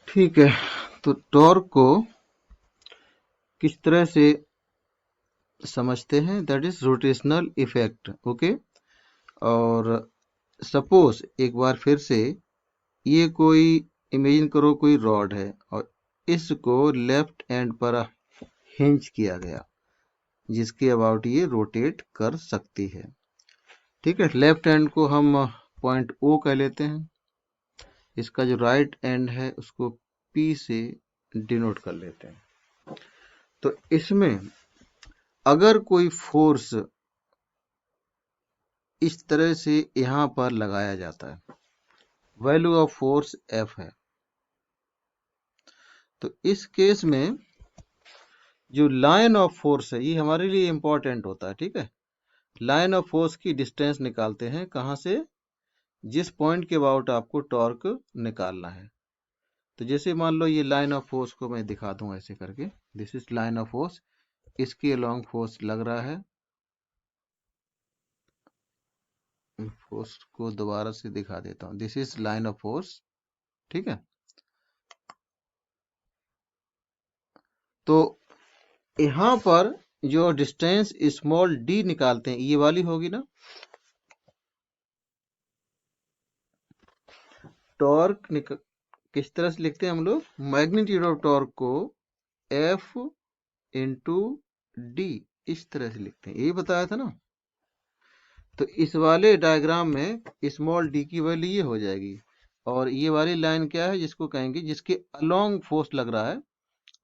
ठीक है, तो टॉर्क को किस तरह से समझते हैं? That is rotational effect. Okay, और सपोज एक बार फिर से ये कोई इमेजिन करो कोई रॉड है और इसको लेफ्ट एंड पर हिंज किया गया जिसके अबाउट ये रोटेट कर सकती है। ठीक है, लेफ्ट एंड को हम पॉइंट ओ कह लेते हैं, इसका जो राइट एंड है उसको पी से डिनोट कर लेते हैं। तो इसमें अगर कोई फोर्स इस तरह से यहां पर लगाया जाता है, वैल्यू ऑफ फोर्स एफ है, तो इस केस में जो लाइन ऑफ फोर्स है ये हमारे लिए इंपॉर्टेंट होता है। ठीक है, लाइन ऑफ फोर्स की डिस्टेंस निकालते हैं कहां से? जिस पॉइंट के अबाउट आपको टॉर्क निकालना है। तो जैसे मान लो ये लाइन ऑफ फोर्स को मैं दिखा दूं ऐसे करके, this is line of force, इसके अलोंग फोर्स लग रहा है। फोर्स को दोबारा से दिखा देता हूं, this is line of force. ठीक है, तो यहां पर जो डिस्टेंस स्मॉल डी निकालते हैं ये वाली होगी ना। टॉर्क किस तरह से लिखते हैं हम लोग? मैग्नीट्यूड ऑफ टॉर्क को एफ इंटू डी इस तरह से लिखते हैं, यही बताया था ना। तो इस वाले डायग्राम में स्मॉल डी की वैल्यू ये हो जाएगी, और ये वाली लाइन क्या है जिसको कहेंगे, जिसके अलोंग फोर्स लग रहा है,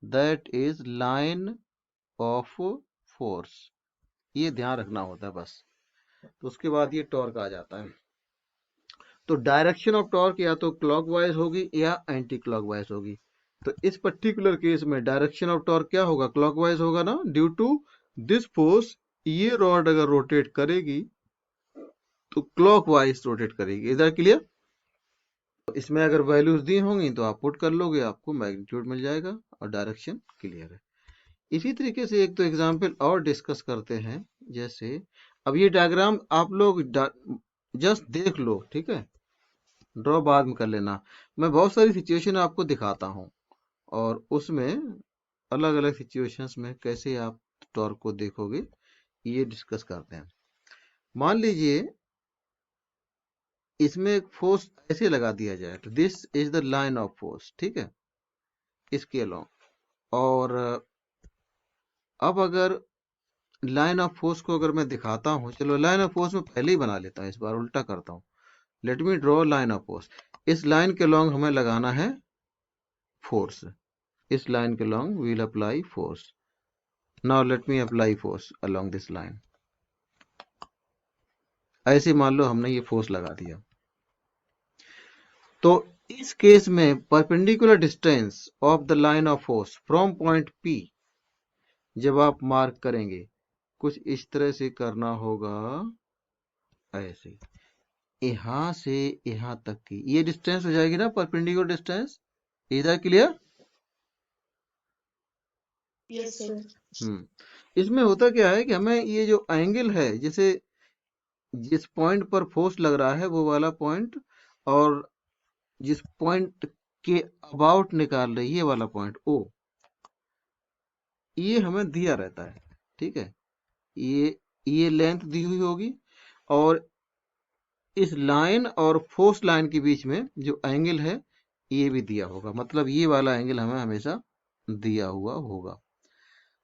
that is line of force. ये ध्यान रखना होता है बस। तो उसके बाद ये टॉर्क आ जाता है। तो डायरेक्शन ऑफ टॉर्क या तो क्लॉकवाइज होगी या एंटी क्लॉकवाइज होगी। तो इस पर्टिकुलर केस में डायरेक्शन ऑफ टॉर्क क्या होगा? क्लॉकवाइज होगा ना, ड्यू टू दिस फोर्स ये रॉड अगर रोटेट करेगी तो क्लॉकवाइज रोटेट करेगी। इधर क्लियर? तो इसमें अगर वैल्यूज दी होंगी तो आप पुट कर लोगे, आपको मैग्नीट्यूड मिल जाएगा और डायरेक्शन क्लियर है। इसी तरीके से एक तो एग्जांपल और डिस्कस करते हैं। जैसे अब ये डायग्राम आप लोग जस्ट देख लो, ठीक है, ड्रॉ बाद में कर लेना। मैं बहुत सारी सिचुएशन आपको दिखाता हूँ और उसमें अलग अलग सिचुएशंस में कैसे आप टॉर्क को देखोगे ये डिस्कस करते हैं। मान लीजिए इसमें एक फोर्स ऐसे लगा दिया जाए, तो this is the line of force. ठीक है, इसके अलोंग, और अब अगर लाइन ऑफ फोर्स को अगर मैं दिखाता हूं, चलो लाइन ऑफ फोर्स में पहले ही बना लेता हूं, इस बार उल्टा करता हूं। Let me draw line of force. इस लाइन के अलोंग हमें लगाना है फोर्स, इस लाइन के along we will apply force. Now let me apply force along this line. ऐसे मान लो हमने ये फोर्स लगा दिया, तो इस केस में perpendicular distance of the line of force from point P जब आप मार्क करेंगे, कुछ इस तरह से करना होगा, ऐसे यहां से यहां तक की ये डिस्टेंस हो जाएगी ना, परपेंडिकुलर डिस्टेंस। इधर क्लियर? Yes sir. इसमें होता क्या है कि हमें ये जो एंगल है, जैसे जिस पॉइंट पर फोर्स लग रहा है वो वाला पॉइंट, और जिस पॉइंट के अबाउट निकाल रही है ये वाला पॉइंट ओ, ये हमें दिया रहता है। ठीक है, ये लेंथ दी हुई होगी, और इस लाइन और फोर्स लाइन के बीच में जो एंगल है ये भी दिया होगा, मतलब ये वाला एंगल हमें हमेशा दिया हुआ होगा।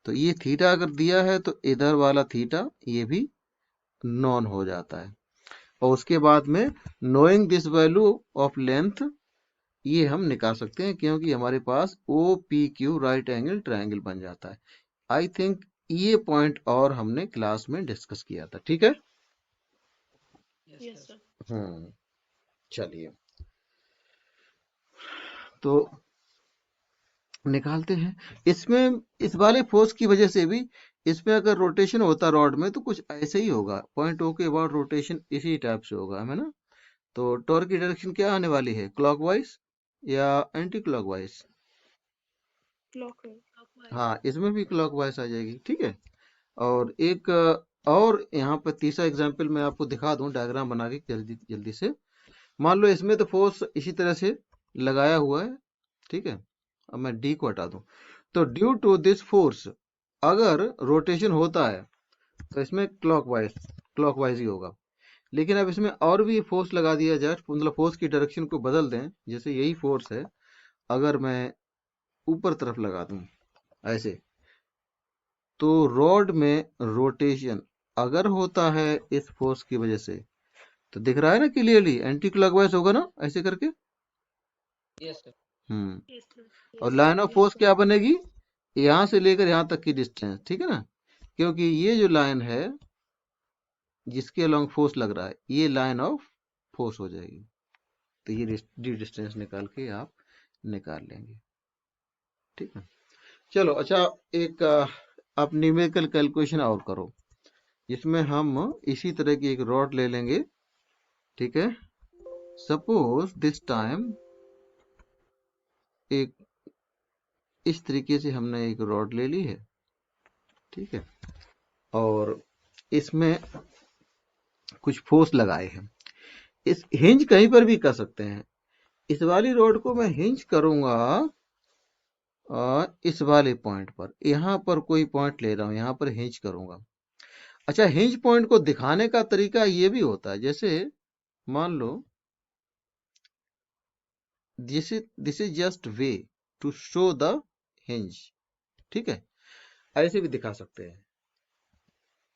तो ये थीटा अगर दिया है तो इधर वाला थीटा ये भी नॉन हो जाता है। और उसके बाद में knowing this value of length ये हम निकाल सकते हैं, क्योंकि हमारे पास O P Q right angle triangle बन जाता है। आई थिंक ये पॉइंट और हमने क्लास में डिस्कस किया था। ठीक है, यस सर। चलिए तो निकालते हैं। इसमें इस वाले फोर्स की वजह से भी इसमें अगर रोटेशन होता रॉड में तो कुछ ऐसे ही होगा, पॉइंट ओ के बाद रोटेशन इसी टाइप से होगा, है ना। तो टॉर्क की डायरेक्शन क्या आने वाली है, क्लॉकवाइज या एंटी क्लॉकवाइज? क्लॉकवाइज। हाँ, इसमें भी क्लॉकवाइज आ जाएगी। ठीक है, और एक और यहाँ पर तीसरा एग्जांपल मैं आपको दिखा दूं डायग्राम बना के जल्दी जल्दी से। मान लो इसमें तो फोर्स इसी तरह से लगाया हुआ है, ठीक है, अब मैं डी को हटा दूं, तो ड्यू टू दिस फोर्स, अगर रोटेशन होता है तो इसमें क्लॉकवाइज ही होगा। लेकिन अब इसमें और भी फोर्स लगा दिया जाए, मतलब फोर्स की डायरेक्शन को बदल दें, जैसे यही फोर्स है, अगर मैं ऊपर तरफ लगा दूं ऐसे, तो रॉड में रोटेशन अगर होता है इस फोर्स की वजह से, तो दिख रहा है ना क्लियरली, एंटी क्लॉकवाइज होगा ना ऐसे करके। Yes sir. और लाइन ऑफ फोर्स क्या बनेगी, यहां से लेकर यहां तक की डिस्टेंस, ठीक है ना, क्योंकि ये जो लाइन है जिसके अलोंग फोर्स लग रहा है, ये लाइन ऑफ फोर्स हो जाएगी। तो ये डी डिस्टेंस निकाल के आप निकाल लेंगे, ठीक है। चलो अच्छा, एक आप न्यूमेरिकल कैलकुलेशन और करो, जिसमें हम इसी तरह की एक रॉड ले लेंगे, ठीक है। सपोज दिस टाइम एक इस तरीके से हमने एक रॉड ले ली है, ठीक है, और इसमें कुछ फोर्स लगाए हैं। इस हिंज कहीं पर भी कर सकते हैं। इस वाली रॉड को मैं हिंज करूंगा और इस वाले पॉइंट पर, यहां पर कोई पॉइंट ले रहा हूं, यहां पर हिंज करूंगा। अच्छा, हिंज पॉइंट को दिखाने का तरीका ये भी होता है, जैसे मान लो this is just way to show the hinge, ठीक है, ऐसे भी दिखा सकते हैं।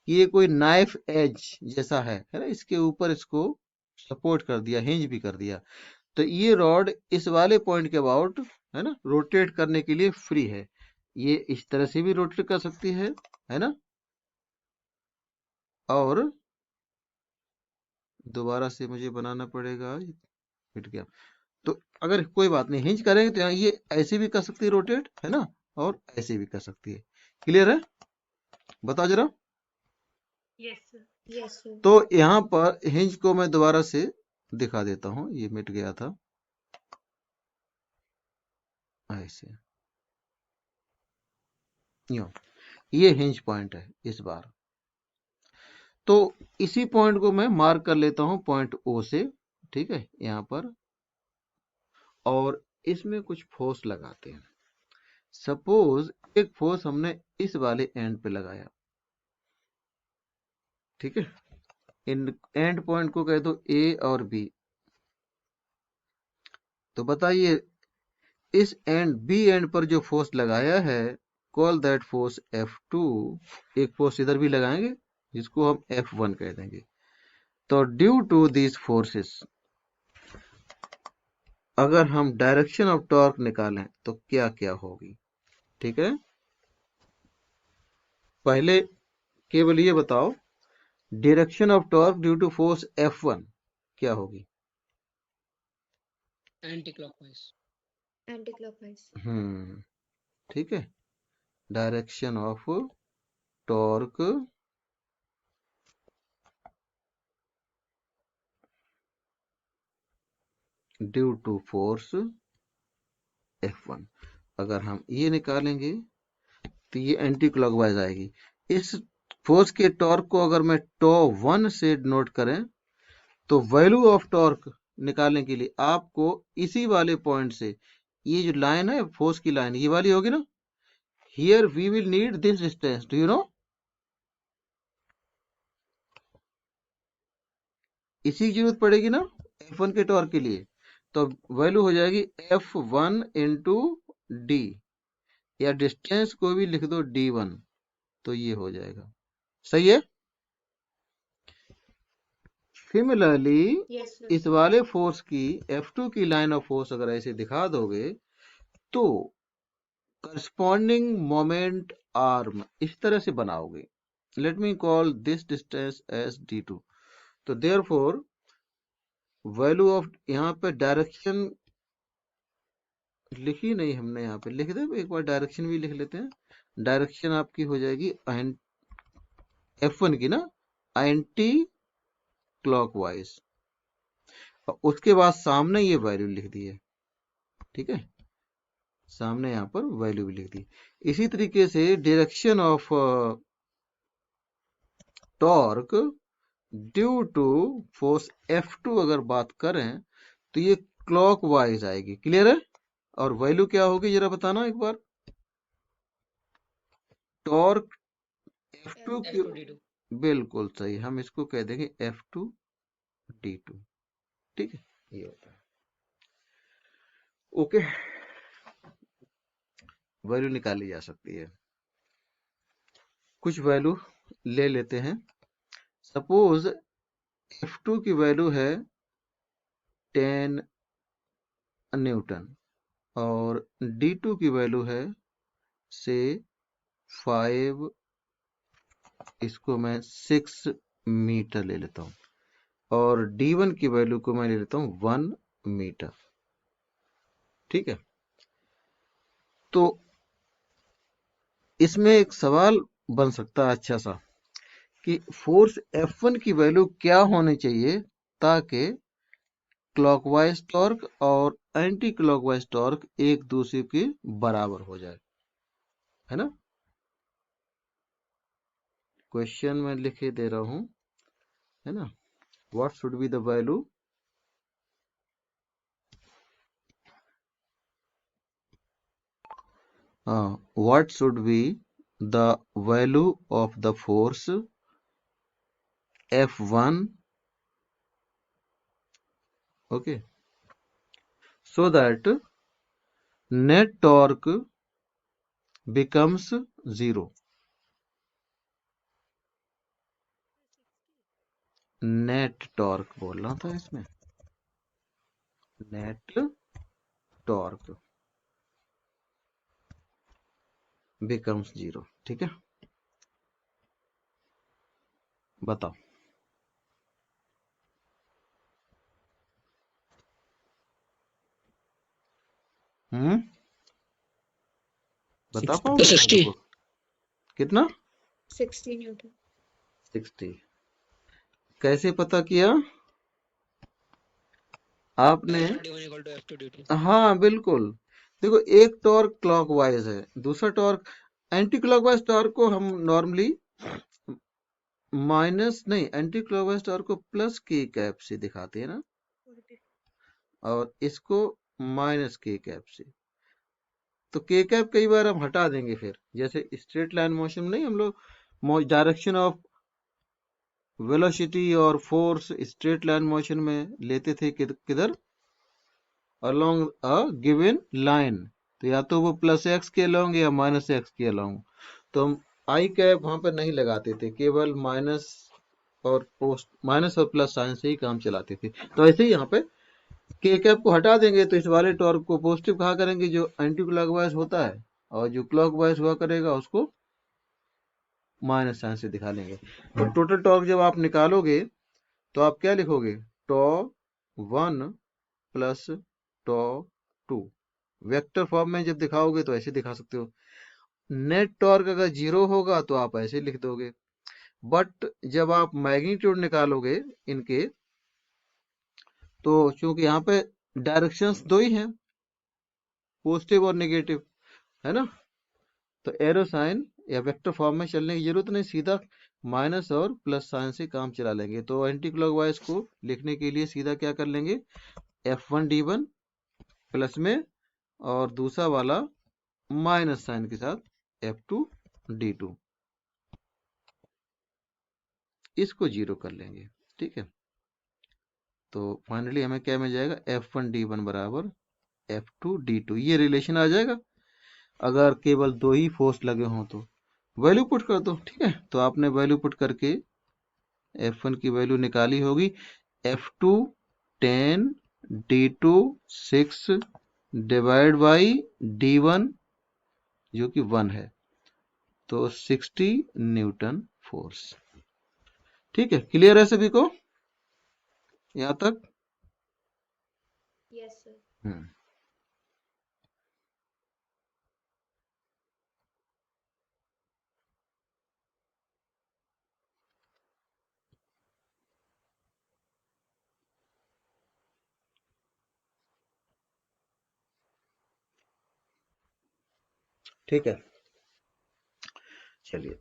ये कोई नाइफ एज जैसा है ना, इसके ऊपर इसको सपोर्ट कर दिया, हिंज भी कर दिया, तो ये रॉड इस वाले पॉइंट के अबाउट है ना रोटेट करने के लिए फ्री है। ये इस तरह से भी रोटेट कर सकती है ना, और दोबारा से मुझे बनाना पड़ेगा, मिट गया। तो अगर कोई बात नहीं, हिंज करेंगे तो ये ऐसे भी कर सकती है रोटेट, है ना, और ऐसे भी कर सकती है। क्लियर है, बताओ जरा। Yes sir. तो यहाँ पर हिंज को मैं दोबारा से दिखा देता हूं, ये मिट गया था ऐसे, यूं, ये हिंज पॉइंट है इस बार। तो इसी पॉइंट को मैं मार्क कर लेता हूं पॉइंट ओ से, ठीक है, यहां पर, और इसमें कुछ फोर्स लगाते हैं। सपोज एक फोर्स हमने इस वाले एंड पे लगाया, ठीक है, इन एंड पॉइंट को कह दो ए और बी। तो बताइए इस एंड बी एंड पर जो फोर्स लगाया है, कॉल दैट फोर्स F2। एक फोर्स इधर भी लगाएंगे जिसको हम F1 कह देंगे। तो ड्यू टू दीज फोर्सेस, अगर हम डायरेक्शन ऑफ टॉर्क निकालें तो क्या क्या होगी, ठीक है। पहले केवल ये बताओ, direction of torque due to force F1 क्या होगी। Anti clockwise. ठीक है, direction of torque due to force F1, अगर हम ये निकालेंगे तो ये एंटी क्लॉकवाइज आएगी। इस फोर्स के टॉर्क को अगर मैं टॉ 1 से नोट करें, तो वैल्यू ऑफ टॉर्क निकालने के लिए आपको इसी वाले पॉइंट से, ये जो लाइन है फोर्स की लाइन, ये वाली होगी ना, here we will need this distance, do you know, इसी की जरूरत पड़ेगी ना F1 के टॉर्क के लिए। तो वैल्यू हो जाएगी F1 इंटू डी, या डिस्टेंस को भी लिख दो D1, तो ये हो जाएगा, सही है। सिमिलरली इस वाले फोर्स की F2 की लाइन ऑफ फोर्स अगर ऐसे दिखा दोगे, तो करस्पॉन्डिंग मोमेंट आर्म इस तरह से बनाओगे। Let me call this distance as D2। तो देयरफॉर वैल्यू ऑफ, यहाँ पे डायरेक्शन लिखी नहीं हमने, यहाँ पे लिख दे, एक बार डायरेक्शन भी लिख लेते हैं। डायरेक्शन आपकी हो जाएगी F1 की ना, एंटी क्लॉकवाइज, और उसके बाद सामने ये वैल्यू लिख दी है, ठीक है, सामने यहाँ पर वैल्यू भी लिख दी। इसी तरीके से direction of torque due to force F2 अगर बात करें, तो ये क्लॉकवाइज आएगी। क्लियर है, और वैल्यू क्या होगी जरा बताना एक बार। टॉर्क F2 की, F2D2। बिल्कुल सही, हम इसको कह देंगे F2D2। ठीक है, ये होता है। ओके, वैल्यू निकाली जा सकती है। कुछ वैल्यू ले लेते हैं। सपोज F2 की वैल्यू है 10 न्यूटन और D2 की वैल्यू है से 5, इसको मैं 6 मीटर ले लेता हूँ, और D1 की वैल्यू को मैं ले लेता हूँ 1 मीटर। ठीक है, तो इसमें एक सवाल बन सकता है अच्छा सा, कि फोर्स F1 की वैल्यू क्या होनी चाहिए ताकि क्लॉकवाइज टॉर्क और एंटी क्लॉकवाइज टॉर्क एक दूसरे के बराबर हो जाए, है ना। क्वेश्चन में लिखे दे रहा हूं, है ना। What should be the value what should be the value of the force F1, okay, so that net torque becomes 0। Net torque बोलना था इसमें, नेट टॉर्क becomes 0। ठीक है, बताओ। बता 60 पाओगे तुम 60। लोग? कितना? 60 न्यूटन। 60। कैसे पता किया आपने? F1D1 equal to F2D2। हाँ बिल्कुल, देखो एक टॉर्क क्लॉकवाइज है, दूसरा टॉर्क एंटी क्लॉकवाइज टॉर्क को हम नॉर्मली माइनस नहीं, एंटी क्लॉकवाइज टॉर्क को प्लस के कैप से दिखाते हैं ना, और इसको माइनस के कैप से। तो के कैप कई बार हम हटा देंगे, फिर जैसे स्ट्रेट लाइन मोशन में नहीं हम लोग डायरेक्शन ऑफ वेलोसिटी और फोर्स स्ट्रेट लाइन मोशन में लेते थे किधर, अलोंग अ गिवन लाइन, तो या तो वो प्लस एक्स के अलोंग या माइनस एक्स के अलोंग। तो हम आई कैप वहां पर नहीं लगाते थे, केवल माइनस और पोस्ट, माइनस और प्लस साइन से ही काम चलाते थे। तो ऐसे ही यहाँ पे के कैप को हटा देंगे तो इस वाले टॉर्क को पॉजिटिव कहा करेंगे जो एंटी क्लॉकवाइज होता है, और जो क्लॉकवाइज हुआ करेगा उसको माइनस साइन से दिखा लेंगे। तो टोटल टॉर्क जब आप निकालोगे तो आप क्या लिखोगे, टॉ 1 प्लस टॉ 2। वेक्टर फॉर्म में जब दिखाओगे तो ऐसे दिखा सकते हो। नेट टॉर्क अगर 0 होगा तो आप ऐसे लिख दोगे, बट जब आप मैग्नीट्यूड निकालोगे इनके, तो चूंकि यहाँ पे डायरेक्शंस दो ही हैं, पॉजिटिव और नेगेटिव, है ना, तो एरो साइन या वेक्टर फॉर्म में चलने की जरूरत नहीं, सीधा माइनस और प्लस साइन से काम चला लेंगे। तो एंटी क्लॉकवाइज को लिखने के लिए सीधा क्या कर लेंगे, F1D1 प्लस में और दूसरा वाला माइनस साइन के साथ F2D2, इसको 0 कर लेंगे। ठीक है, तो फाइनली हमें क्या मिल जाएगा, F1D1 बराबर F2D2, ये रिलेशन आ जाएगा। अगर केवल दो ही फोर्स लगे हों तो वैल्यू पुट कर दो। ठीक है, तो आपने वैल्यू पुट करके F1 की वैल्यू निकाली होगी, F2 10, D2 6 divide by D1 जो कि 1 है, तो 60 न्यूटन फोर्स। ठीक है, क्लियर है सभी को यहां तक? Yes sir. हम्म, ठीक है, चलिए।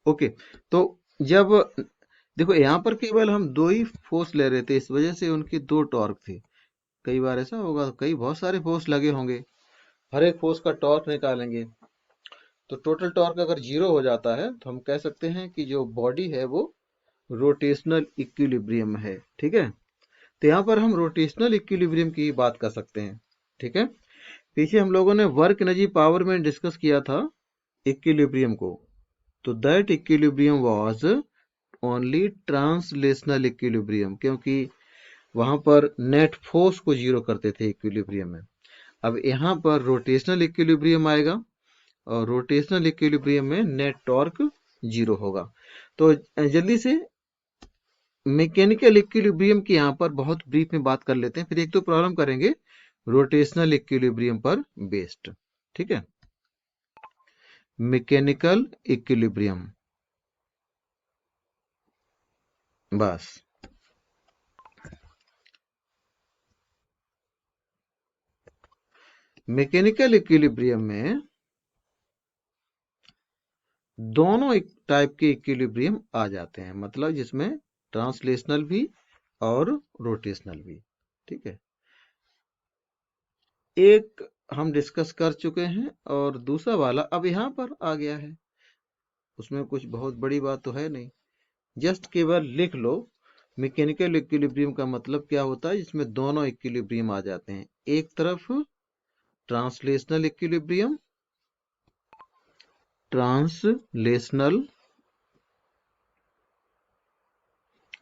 ओके, तो जब देखो यहाँ पर केवल हम दो ही फोर्स ले रहे थे, इस वजह से उनकी दो टॉर्क थी। कई बार ऐसा होगा, कई बहुत सारे फोर्स लगे होंगे, हर एक फोर्स का टॉर्क निकालेंगे, तो टोटल टॉर्क अगर जीरो हो जाता है तो हम कह सकते हैं कि जो बॉडी है वो रोटेशनल इक्विलिब्रियम है। ठीक है, तो यहाँ पर हम रोटेशनल इक्विलिब्रियम की बात कर सकते हैं। ठीक है, पीछे हम लोगों ने वर्क एनर्जी पावर में डिस्कस किया था इक्विलिब्रियम को, तो that equilibrium was only translational equilibrium, क्योंकि वहां पर नेट फोर्स को जीरो करते थे इक्विलिब्रियम में। अब यहाँ पर रोटेशनल इक्विलिब्रियम आएगा, और रोटेशनल इक्विलिब्रियम में नेट टॉर्क जीरो होगा। तो जल्दी से मैकेनिकल इक्विलिब्रियम की यहाँ पर बहुत ब्रीफ में बात कर लेते हैं, फिर एक दो प्रॉब्लम करेंगे रोटेशनल इक्विलिब्रियम पर बेस्ड। ठीक है, मैकेनिकल इक्विलिब्रियम, बस मैकेनिकल इक्विलिब्रियम में दोनों एक टाइप के इक्विलिब्रियम आ जाते हैं, मतलब जिसमें ट्रांसलेशनल भी और रोटेशनल भी। ठीक है, एक हम डिस्कस कर चुके हैं और दूसरा वाला अब यहाँ पर आ गया है, उसमें कुछ बहुत बड़ी बात तो है नहीं, जस्ट केवल लिख लो मैकेनिकल इक्विलिब्रियम का मतलब क्या होता है, जिसमें दोनों इक्विलिब्रियम आ जाते हैं। एक तरफ ट्रांसलेशनल इक्विलिब्रियम, ट्रांसलेशनल,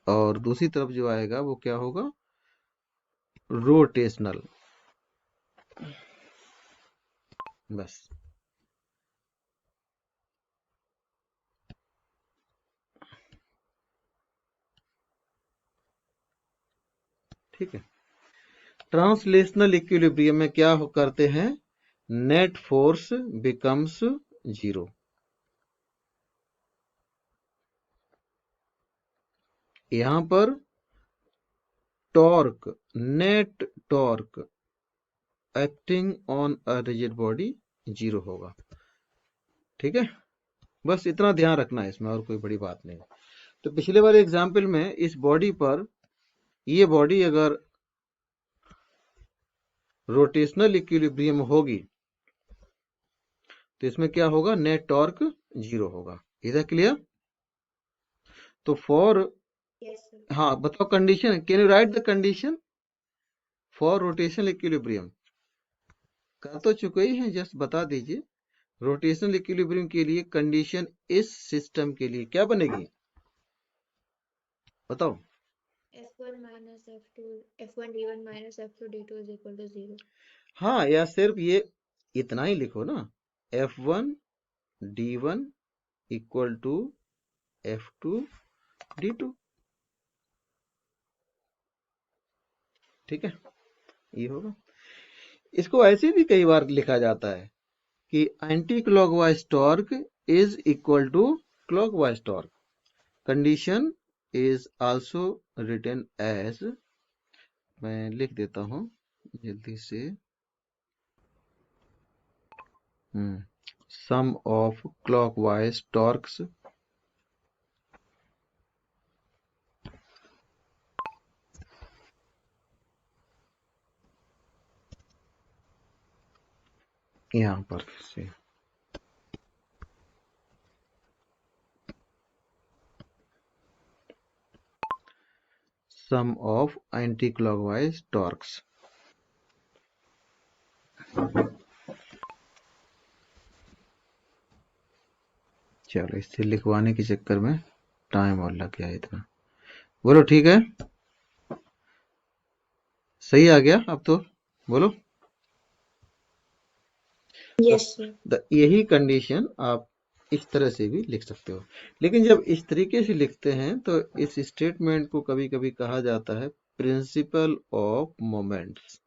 और दूसरी तरफ जो आएगा वो क्या होगा, रोटेशनल। बस ठीक है, ट्रांसलेशनल इक्विलिब्रियम में क्या करते हैं, नेट फोर्स बिकम्स जीरो। यहां पर torque, net torque acting on a rigid body zero होगा। ठीक है, बस इतना ध्यान रखना है इसमें, और कोई बड़ी बात नहीं। तो पिछले वाले एग्जाम्पल में इस बॉडी पर, ये बॉडी अगर रोटेशनल इक्विलिब्रियम होगी तो इसमें क्या होगा, नेट टॉर्क जीरो होगा। इधर क्लियर? तो फॉर, हाँ बताओ condition, can you right the condition for rotational equilibrium? कर तो चुके ही हैं, जस्ट बता दीजिए रोटेशनल इक्विलिब्रियम के लिए कंडीशन इस सिस्टम के लिए क्या बनेगी, बताओ। F1 minus F2, F1 D1 minus F2 D2 is equal to 0. हाँ, या सिर्फ ये इतना ही लिखो ना, F1 D1 equal to F2 D2। ठीक है, ये होगा। इसको ऐसे भी कई बार लिखा जाता है कि anti clockwise torque is equal to clockwise torque. Condition is also written as, मैं लिख देता हूं जल्दी से, सम ऑफ क्लॉकवाइज टॉर्क्स यहां पर से सम ऑफ एंटी क्लॉकवाइज टॉर्क्स। चलो, इससे लिखवाने के चक्कर में टाइम और लग गया इतना। बोलो ठीक है, सही आ गया अब तो, बोलो। Yes, sir. यही कंडीशन आप इस तरह से भी लिख सकते हो, लेकिन जब इस तरीके से लिखते हैं तो इस स्टेटमेंट को कभी कभी कहा जाता है principle of moments.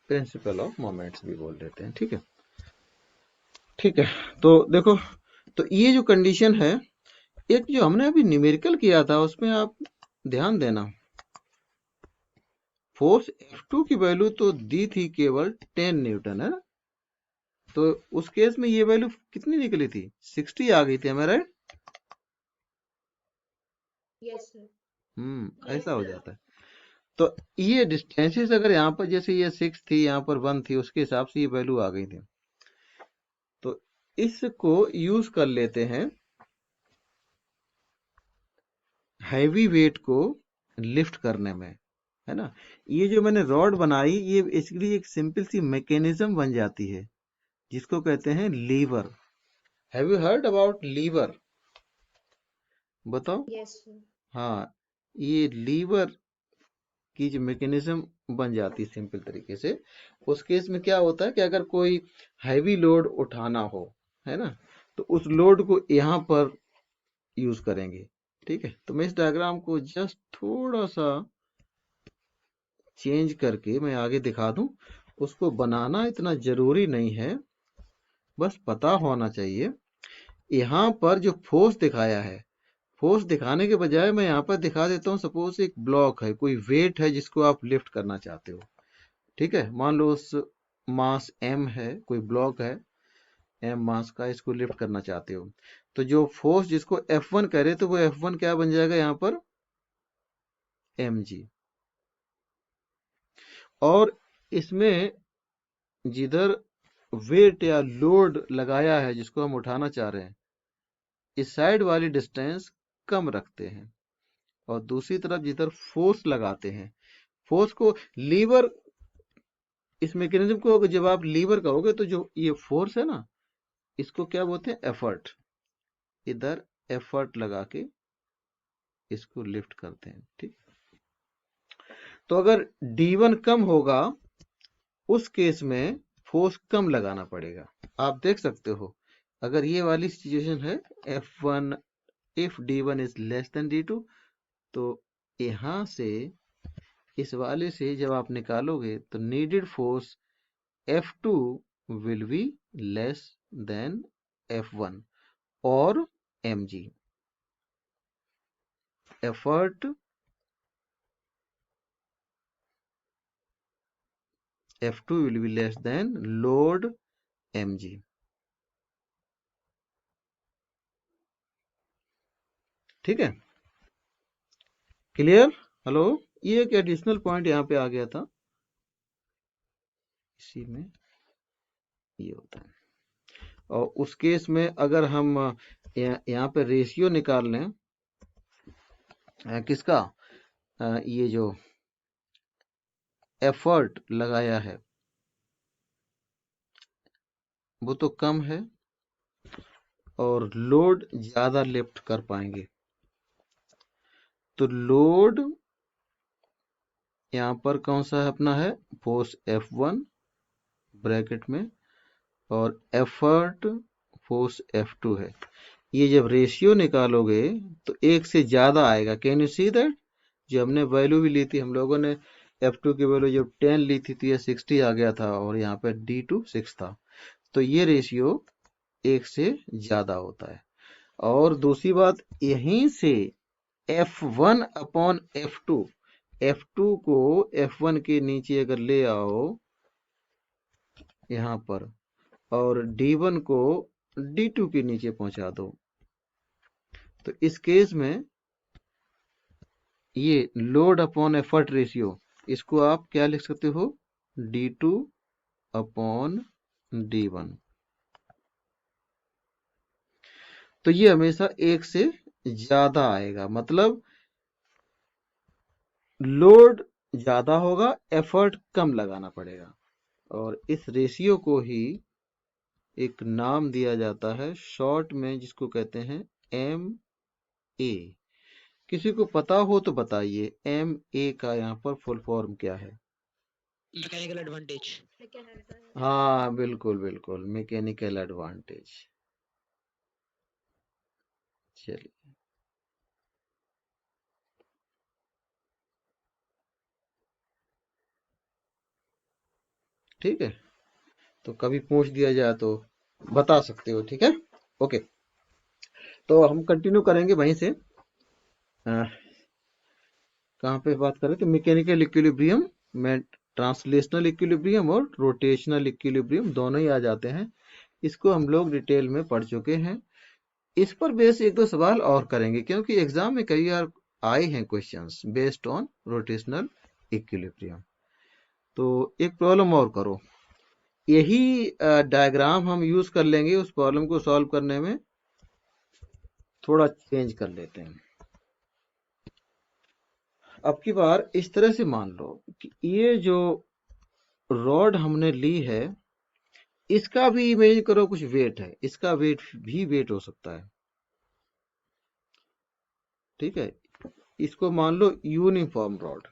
Principle of moments भी बोल देते हैं। ठीक है, ठीक है, तो देखो, तो ये जो कंडीशन है एक जो हमने अभी न्यूमेरिकल किया था उसमें आप ध्यान देना, फोर्स F2 की वैल्यू तो दी थी केवल 10 न्यूटन है, तो उस केस में ये वैल्यू कितनी निकली थी, 60 आ गई थी, हमें राइट। Yes, sir. ऐसा हो जाता है। तो ये डिस्टेंसेस अगर यहाँ पर जैसे ये 6 थी, यहाँ पर 1 थी, उसके हिसाब से ये वैल्यू आ गई थी। तो इसको यूज कर लेते हैं हैवी वेट को लिफ्ट करने में, है ना। ये जो मैंने रॉड बनाई, ये बेसिकली एक सिंपल सी मैकेनिज्म बन जाती है जिसको कहते हैं lever. Have you heard about lever? बताओ। Yes, sir. हाँ, ये लीवर की जो मैकेनिज्म बन जाती है सिंपल तरीके से, उस केस में क्या होता है कि अगर कोई हैवी लोड उठाना हो, है ना, तो उस लोड को यहाँ पर यूज करेंगे। ठीक है, तो मैं इस डायग्राम को जस्ट थोड़ा सा चेंज करके मैं आगे दिखा दूं। उसको बनाना इतना जरूरी नहीं है, बस पता होना चाहिए। यहाँ पर जो फोर्स दिखाया है, फोर्स दिखाने के बजाय मैं यहाँ पर दिखा देता हूँ। सपोज एक ब्लॉक है, कोई वेट है जिसको आप लिफ्ट करना चाहते हो। ठीक है, मान लो उस मास m है, कोई ब्लॉक है m मास का, इसको लिफ्ट करना चाहते हो। तो जो फोर्स जिसको F1 करे, तो वो F1 क्या बन जाएगा यहाँ पर, mg। और इसमें जिधर वेट या लोड लगाया है जिसको हम उठाना चाह रहे हैं, इस साइड वाली डिस्टेंस कम रखते हैं, और दूसरी तरफ जिधर फोर्स लगाते हैं, फोर्स को लीवर, इस मैकेनिज्म को जब आप लीवर कहोगे तो जो ये फोर्स है ना, इसको क्या बोलते हैं, एफर्ट। इधर एफर्ट लगा के इसको लिफ्ट करते हैं। ठीक, तो अगर D1 कम होगा, उस केस में फोर्स कम लगाना पड़ेगा। आप देख सकते हो, अगर ये वाली सिचुएशन है F1, if D1 is less than D2, तो यहां से इस वाले से जब आप निकालोगे तो needed force F2 will be less than F1 और mg। effort F2 will be less than load mg। ठीक है, क्लियर? हेलो, ये एक एडिशनल पॉइंट यहाँ पे आ गया था, इसी में ये होता है। और उस केस में अगर हम यहाँ पे रेशियो निकाल लें, किसका, ये जो एफर्ट लगाया है वो तो कम है, और लोड ज्यादा लिफ्ट कर पाएंगे। तो लोड यहाँ पर कौन सा है अपना, है फोर्स F1 ब्रैकेट में, और एफर्ट फोर्स F2 है। ये जब रेशियो निकालोगे तो एक से ज्यादा आएगा। Can you see that? जो हमने वैल्यू भी ली थी, हम लोगों ने F2 की वैल्यू जब 10 ली थी तो ये 60 आ गया था, और यहाँ पे D2 6 था। तो ये रेशियो एक से ज्यादा होता है। और दूसरी बात, यहीं से F1 अपॉन F2, F2 को F1 के नीचे अगर ले आओ यहाँ पर, और D1 को D2 के नीचे पहुंचा दो, तो इस केस में ये लोड अपॉन एफर्ट रेशियो, इसको आप क्या लिख सकते हो, D2 अपॉन D1। तो ये हमेशा एक से ज्यादा आएगा, मतलब लोड ज्यादा होगा, एफर्ट कम लगाना पड़ेगा। और इस रेशियो को ही एक नाम दिया जाता है शॉर्ट में, जिसको कहते हैं MA। किसी को पता हो तो बताइए, MA का यहाँ पर फुल फॉर्म क्या है? Mechanical advantage. Mechanical. हाँ, बिल्कुल बिल्कुल, मैकेनिकल एडवांटेज। चलिए, ठीक है, तो कभी पूछ दिया जाए तो बता सकते हो। ठीक है, ओके। तो हम कंटिन्यू करेंगे वहीं से। कहाँ पे बात कर रहे थे? मैकेनिकल इक्विलिब्रियम में ट्रांसलेशनल इक्विलिब्रियम और रोटेशनल इक्विलिब्रियम दोनों ही आ जाते हैं। इसको हम लोग डिटेल में पढ़ चुके हैं। इस पर बेस एक दो सवाल और करेंगे, क्योंकि एग्जाम में कई बार आए हैं questions based on rotational equilibrium. तो एक प्रॉब्लम और करो, यही डायग्राम हम यूज कर लेंगे उस प्रॉब्लम को सॉल्व करने में। थोड़ा चेंज कर लेते हैं। अब की बार इस तरह से मान लो कि ये जो रॉड हमने ली है, इसका भी इमेजिन करो कुछ वेट है, इसका वेट भी वेट हो सकता है। ठीक है, इसको मान लो यूनिफॉर्म रॉड।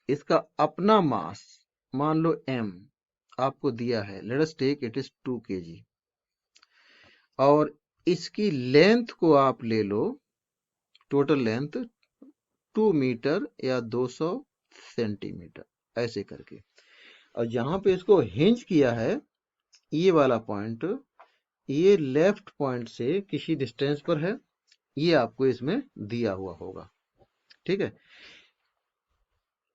इसका अपना मास मान लो m आपको दिया है, let us take it is 2 kg, और इसकी लेंथ को आप ले लो, टोटल लेंथ 2 मीटर या 200 सेंटीमीटर ऐसे करके। और जहां पे इसको हिंज किया है, ये वाला पॉइंट, ये लेफ्ट पॉइंट से किसी डिस्टेंस पर है, ये आपको इसमें दिया हुआ होगा। ठीक है,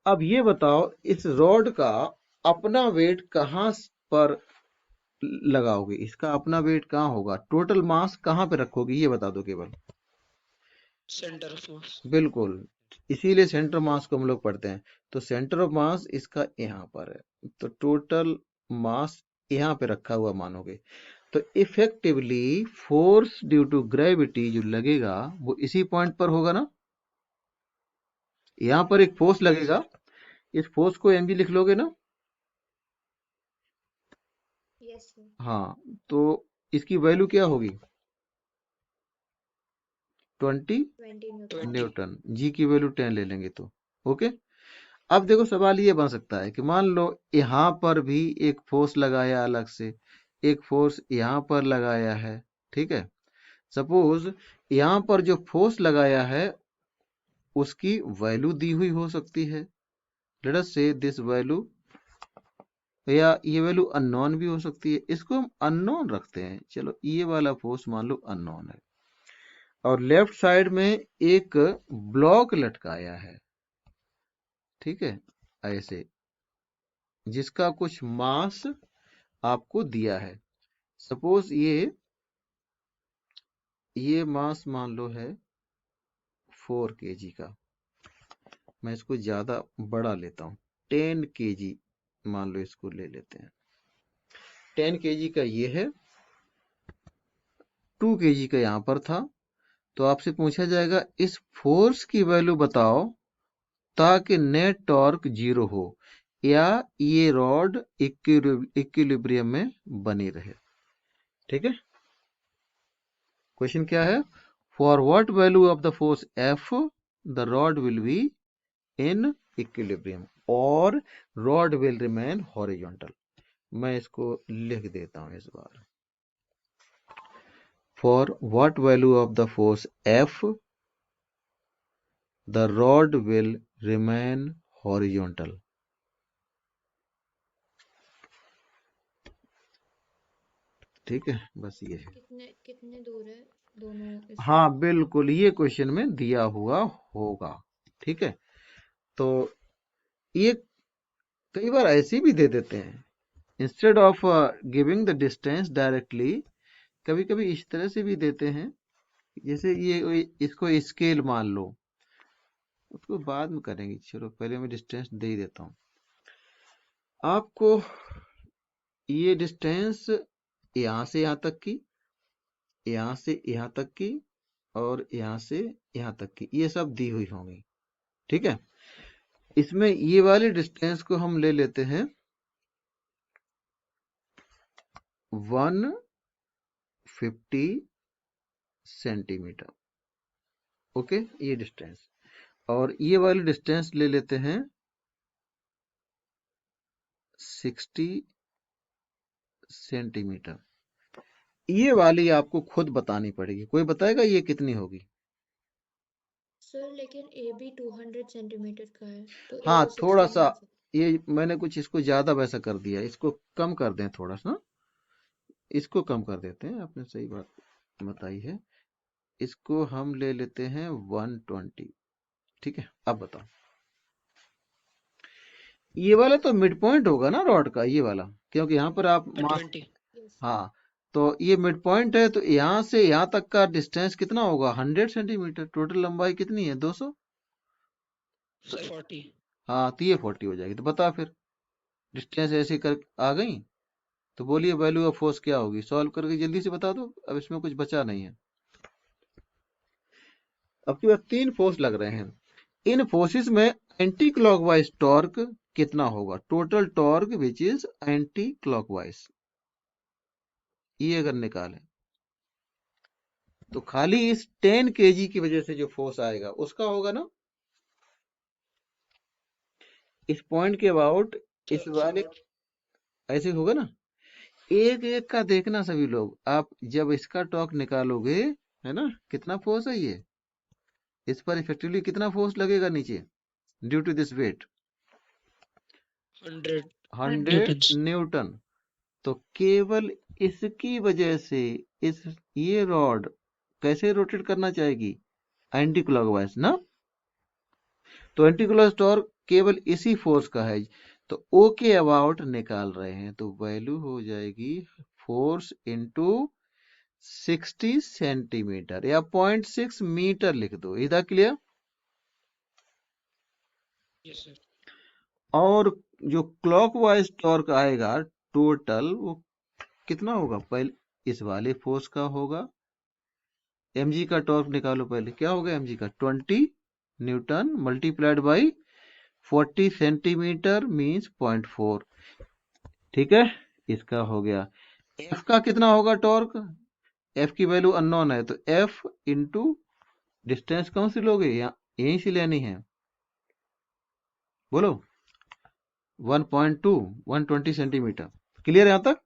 अब ये बताओ इस रॉड का अपना वेट कहां पर लगाओगे? इसका अपना वेट कहाँ होगा? टोटल मास कहाँ पे रखोगे, ये बता दो केवल। Centre of mass. बिल्कुल, इसीलिए सेंटर मास को हम लोग पढ़ते हैं। तो सेंटर ऑफ मास इसका यहाँ पर है, तो टोटल मास यहाँ पे रखा हुआ मानोगे। तो effectively force due to gravity जो लगेगा वो इसी पॉइंट पर होगा ना। यहाँ पर एक फोर्स लगेगा, इस फोर्स को mg लिख लोगे ना। Yes, sir. हाँ, तो इसकी वैल्यू क्या होगी? 20 20 Newton. 20। न्यूटन। जी की वैल्यू 10 ले लेंगे तो ओके। अब देखो सवाल ये बन सकता है कि मान लो यहाँ पर भी एक फोर्स लगाया, अलग से एक फोर्स यहाँ पर लगाया है। ठीक है, सपोज यहाँ पर जो फोर्स लगाया है उसकी वैल्यू दी हुई हो सकती है, लेट अस से दिस वैल्यू, या ये वैल्यू अननोन भी हो सकती है। इसको हम अननोन रखते हैं, चलो ये वाला फोर्स मान लो अननोन है। और लेफ्ट साइड में एक ब्लॉक लटकाया है, ठीक है, ऐसे, जिसका कुछ मास आपको दिया है। सपोज ये मास मान लो है 4 kg का, मैं इसको ज्यादा बड़ा लेता हूं, 10 kg मान लो, इसको ले लेते हैं। 10 kg का ये है, 2 kg का यहां पर था। तो आपसे पूछा जाएगा इस फोर्स की वैल्यू बताओ ताकि नेट टॉर्क 0 हो या ये रॉड इक्विलिब्रियम में बनी रहे। ठीक है, क्वेश्चन क्या है? For what value of the force F the rod will be in equilibrium और रॉड विल रिमेन हॉरिजॉन्टल। मैं इसको लिख देता हूं इस बार। For what value of the force F the rod will remain horizontal. ठीक है, बस ये है। कितने कितने दूर है दोनों इससे? हाँ बिल्कुल, ये क्वेश्चन में दिया हुआ होगा। ठीक है, तो ये कई बार ऐसे भी दे देते हैं, instead of giving the distance directly, कभी कभी इस तरह से भी देते हैं। जैसे ये इसको स्केल मान लो, उसको बाद में करेंगे, चलो पहले मैं डिस्टेंस दे ही देता हूँ आपको। ये डिस्टेंस यहाँ से यहाँ तक की, यहाँ से यहाँ तक की, और यहाँ से यहाँ तक की, ये सब दी हुई होंगी। ठीक है, इसमें ये वाली डिस्टेंस को हम ले लेते हैं 150 सेंटीमीटर। ओके, ये डिस्टेंस, और ये वाली डिस्टेंस ले लेते हैं 60 सेंटीमीटर। ये वाली आपको खुद बतानी पड़ेगी, कोई बताएगा ये कितनी होगी? सर लेकिन ए भी 200 सेंटीमीटर का है, तो हाँ, ए 60 थोड़ा नहीं सा हो सकता। ये मैंने कुछ इसको ज्यादा वैसा कर दिया, इसको कम कर दें थोड़ा सा, इसको कम कर देते हैं, आपने सही बात बताई है। इसको हम ले लेते हैं 120। ठीक है, अब बताओ, ये वाला तो मिड पॉइंट होगा ना रॉड का, ये वाला, क्योंकि यहाँ पर आप मास, 20. Yes. हाँ, तो ये मिड पॉइंट है, तो यहाँ से यहाँ तक का डिस्टेंस कितना होगा? 100 सेंटीमीटर। टोटल लंबाई कितनी है? 200। Sir, 40. हाँ, तो ये 40 हो जाएगी। तो बता फिर, डिस्टेंस ऐसे कर आ गई, तो बोलिए वैल्यू ऑफ फोर्स क्या होगी? सॉल्व करके जल्दी से बता दो, अब इसमें कुछ बचा नहीं है। अब की बार 3 फोर्स लग रहे हैं, इन फोर्सेस में एंटी क्लॉकवाइज टॉर्क कितना होगा? Total torque which is anti clockwise, ये अगर निकालें तो खाली इस 10 kg की वजह से जो फोर्स आएगा उसका होगा ना, इस पॉइंट के अबाउट, इस वाले, ऐसे होगा ना। एक एक का देखना सभी लोग, आप जब इसका टॉर्क निकालोगे, है ना, कितना फोर्स है ये, इस पर इफेक्टिवली कितना फोर्स लगेगा नीचे due to this weight? 100 100 newtons. Newton. तो केवल इसकी वजह से इस, ये रॉड कैसे रोटेट करना चाहेगी? एंटी क्लॉकवाइज ना। तो एंटी क्लॉकवाइज टॉर्क केवल इसी फोर्स का है, तो ओ के अबाउट निकाल रहे हैं, तो वैल्यू हो जाएगी फोर्स इनटू 60 सेंटीमीटर, या 0.6 मीटर लिख दो। इधर क्लियर? Yes, sir. और जो क्लॉकवाइज टॉर्क आएगा टोटल, वो कितना होगा? पहले इस वाले फोर्स का होगा, mg का टॉर्क निकालो पहले, क्या होगा mg का? 20 Newton multiplied by 40 centimetre means 0.4। ठीक है, इसका हो गया। f का कितना होगा टॉर्क? f की वैल्यू अननोन है, तो f इंटू डिस्टेंस कौन सी लोगे? यहाँ यहीं से लेनी है, बोलो। 1.2, 120 सेंटीमीटर। क्लियर यहां तक?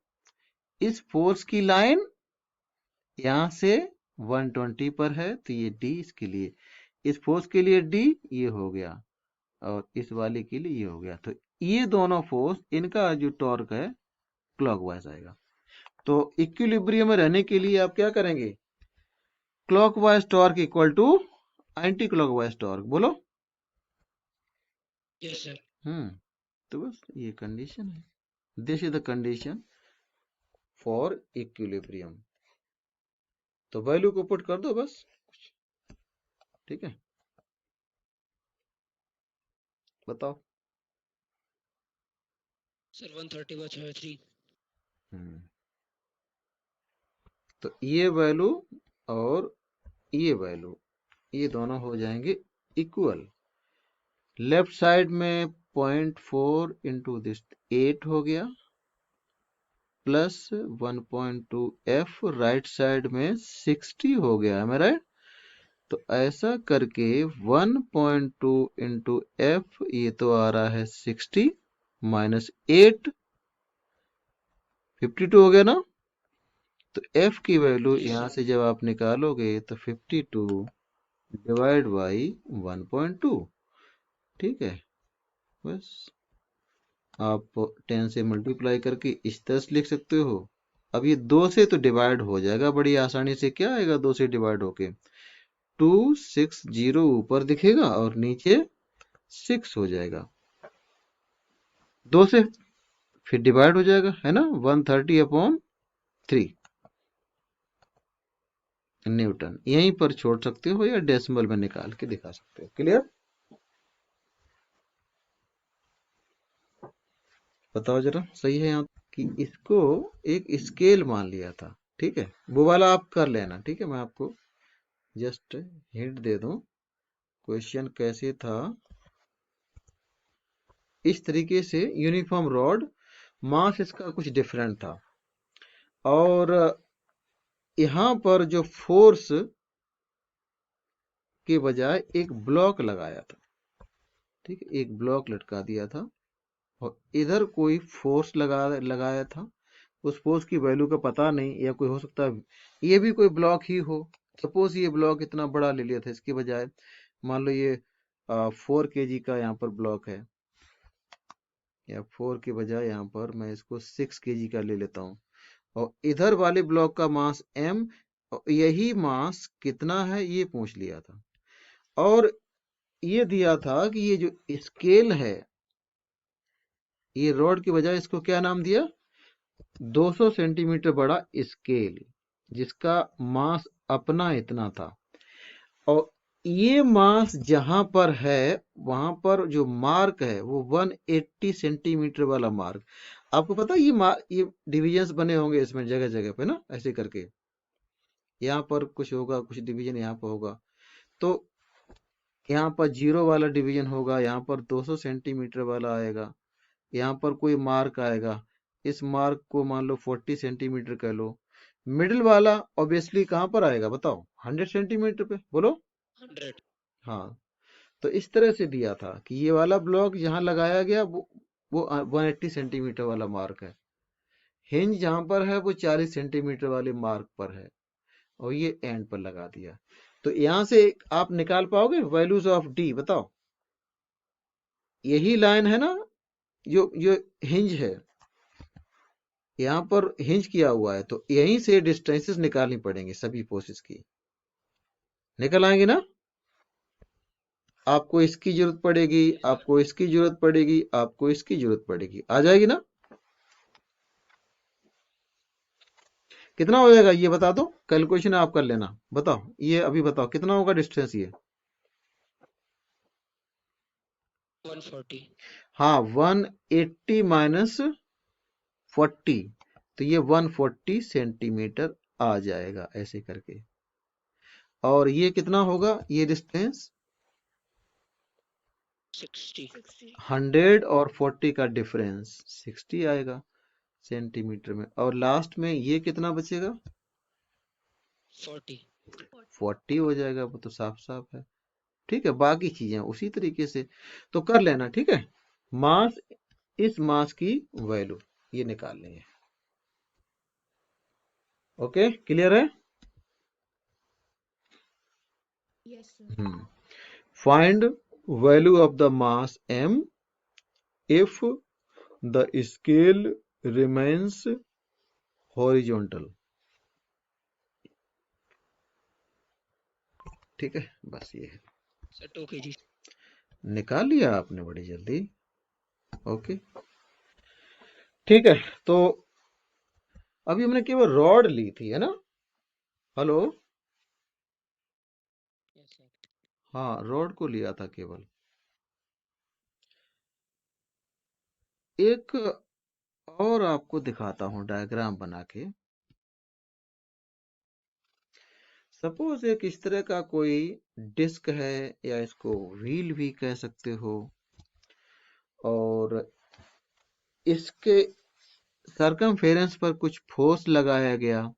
इस फोर्स की लाइन यहां से 120 पर है, तो ये d इसके लिए, इस फोर्स के लिए d ये हो गया, और इस वाले के लिए ये हो गया। तो ये दोनों फोर्स, इनका जो टॉर्क है क्लॉकवाइज आएगा। तो इक्विलिब्रियम में रहने के लिए आप क्या करेंगे? Clockwise torque equal to anti clockwise torque, बोलो। Yes, sir. तो बस ये कंडीशन है, this is the condition for equilibrium. तो वैल्यू को पुट कर दो बस, ठीक है, बताओ। Sir, 130/3. हम्म तो ये वैल्यू और ये वैल्यू, ये दोनों हो जाएंगे इक्वल। लेफ्ट साइड में 0.4 इंटू दिस 8 हो गया, प्लस 1.2 f, राइट साइड में 60 हो गया, है राइट? तो ऐसा करके 1.2 इंटू एफ, ये तो आ रहा है 60 माइनस 8, 52 हो गया ना। तो f की वैल्यू यहाँ से जब आप निकालोगे तो 52 डिवाइड बाई 1.2। ठीक है, बस आप 10 से मल्टीप्लाई करके इस तरह से लिख सकते हो। अब ये 2 से तो डिवाइड हो जाएगा बड़ी आसानी से। क्या आएगा 2 से डिवाइड होके? 260 ऊपर दिखेगा और नीचे 6 हो जाएगा। 2 से फिर डिवाइड हो जाएगा, है ना, 130/3 न्यूटन। यहीं पर छोड़ सकते हो या डेसिमल में निकाल के दिखा सकते हो। क्लियर? बताओ जरा, सही है यहाँ कि इसको एक स्केल मान लिया था। ठीक है, वो वाला आप कर लेना। ठीक है, मैं आपको जस्ट हिंट दे दूं, क्वेश्चन कैसे था। इस तरीके से यूनिफॉर्म रॉड, मास इसका कुछ डिफरेंट था, और यहां पर जो फोर्स के बजाय एक ब्लॉक लगाया था। ठीक है, एक ब्लॉक लटका दिया था, और इधर कोई फोर्स लगाया था। उस फोर्स की वैल्यू का पता नहीं, या कोई हो सकता है ये भी कोई ब्लॉक ही हो। सपोज ये ब्लॉक इतना बड़ा ले लिया था, इसके बजाय मान लो ये 4 kg का यहाँ पर ब्लॉक है, या 4 के बजाय यहाँ पर मैं इसको 6 kg का ले लेता हूँ, और इधर वाले ब्लॉक का मास m, और यही मास कितना है ये पूछ लिया था, और ये दिया था कि ये जो स्केल है, ये रॉड की बजाय इसको क्या नाम दिया, 200 सेंटीमीटर बड़ा स्केल, जिसका मास अपना इतना था, और ये मास जहां पर है वहां पर जो मार्क है वो 180 सेंटीमीटर वाला मार्क। आपको पता है ये डिविजन्स बने होंगे इसमें जगह जगह पे ना, ऐसे करके यहाँ पर कुछ होगा, कुछ डिवीजन यहाँ पर होगा, तो यहाँ पर 0 वाला डिवीजन होगा, यहाँ पर 200 सेंटीमीटर वाला आएगा, यहाँ पर कोई मार्क आएगा, इस मार्क को मान लो 40 सेंटीमीटर कह लो, मिडिल वाला ऑब्वियसली कहाँ पर आएगा बताओ, 100 सेंटीमीटर पे, बोलो। 100। हाँ, तो इस तरह से दिया था कि ये वाला ब्लॉक जहां लगाया गया वो 180 सेंटीमीटर वाला मार्क है, हिंज जहां पर है वो 40 सेंटीमीटर वाले मार्क पर है, और ये एंड पर लगा दिया। तो यहां से आप निकाल पाओगे वैल्यूज ऑफ डी, बताओ। यही लाइन है ना जो जो हिंज है, यहाँ पर हिंज किया हुआ है, तो यहीं से डिस्टेंसेस निकालनी पड़ेंगे सभी फोर्सेस की, निकल आएंगे ना। आपको इसकी जरूरत पड़ेगी, आपको इसकी जरूरत पड़ेगी, आपको इसकी जरूरत पड़ेगी, आ जाएगी ना। कितना हो जाएगा ये बता दो, कैलकुलेशन आप कर लेना, बताओ ये अभी बताओ कितना होगा डिस्टेंस ये। 140। हाँ, 180 माइनस 40, तो ये 140 सेंटीमीटर आ जाएगा ऐसे करके। और ये कितना होगा ये डिस्टेंस, 60। 100 और 40 का डिफरेंस 60 आएगा सेंटीमीटर में, और लास्ट में ये कितना बचेगा, 40। 40 हो जाएगा, वो तो साफ साफ है। ठीक है, बाकी चीजें उसी तरीके से तो कर लेना, ठीक है। मास, इस मास की वैल्यू ये निकाल लेंगे। ओके, क्लियर है। Yes, sir. Find value of the mass m if the scale remains horizontal। ठीक है, बस ये है, सर 2 kg। निकाल लिया आपने बड़ी जल्दी। ओके, ठीक है, तो अभी हमने केवल रॉड ली थी, है ना। Hello, yes sir. हाँ, रॉड को लिया था केवल। एक और आपको दिखाता हूं डायग्राम बना के। सपोज एक इस तरह का कोई डिस्क है, या इसको व्हील भी कह सकते हो, और इसके सरकमफेरेंस पर कुछ फोर्स लगाया गया।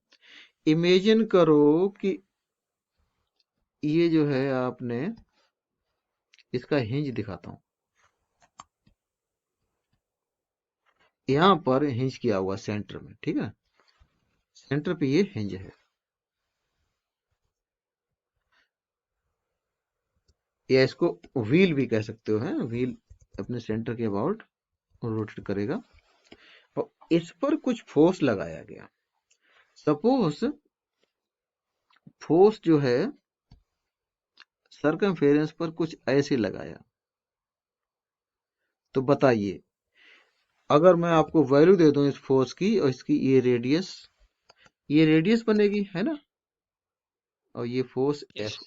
इमेजिन करो कि ये जो है, आपने इसका हिंज दिखाता हूं, यहां पर हिंज किया हुआ सेंटर में, ठीक है, सेंटर पे ये हिंज है, या इसको व्हील भी कह सकते हो, है व्हील अपने सेंटर के अबाउट रोटेट करेगा, और इस पर कुछ फोर्स लगाया गया। सपोज फोर्स जो है सरकमफेरेंस पर कुछ ऐसे लगाया, तो बताइए, अगर मैं आपको वैल्यू दे दूं इस फोर्स की, और इसकी ये रेडियस बनेगी, है ना, और ये फोर्स यस। F,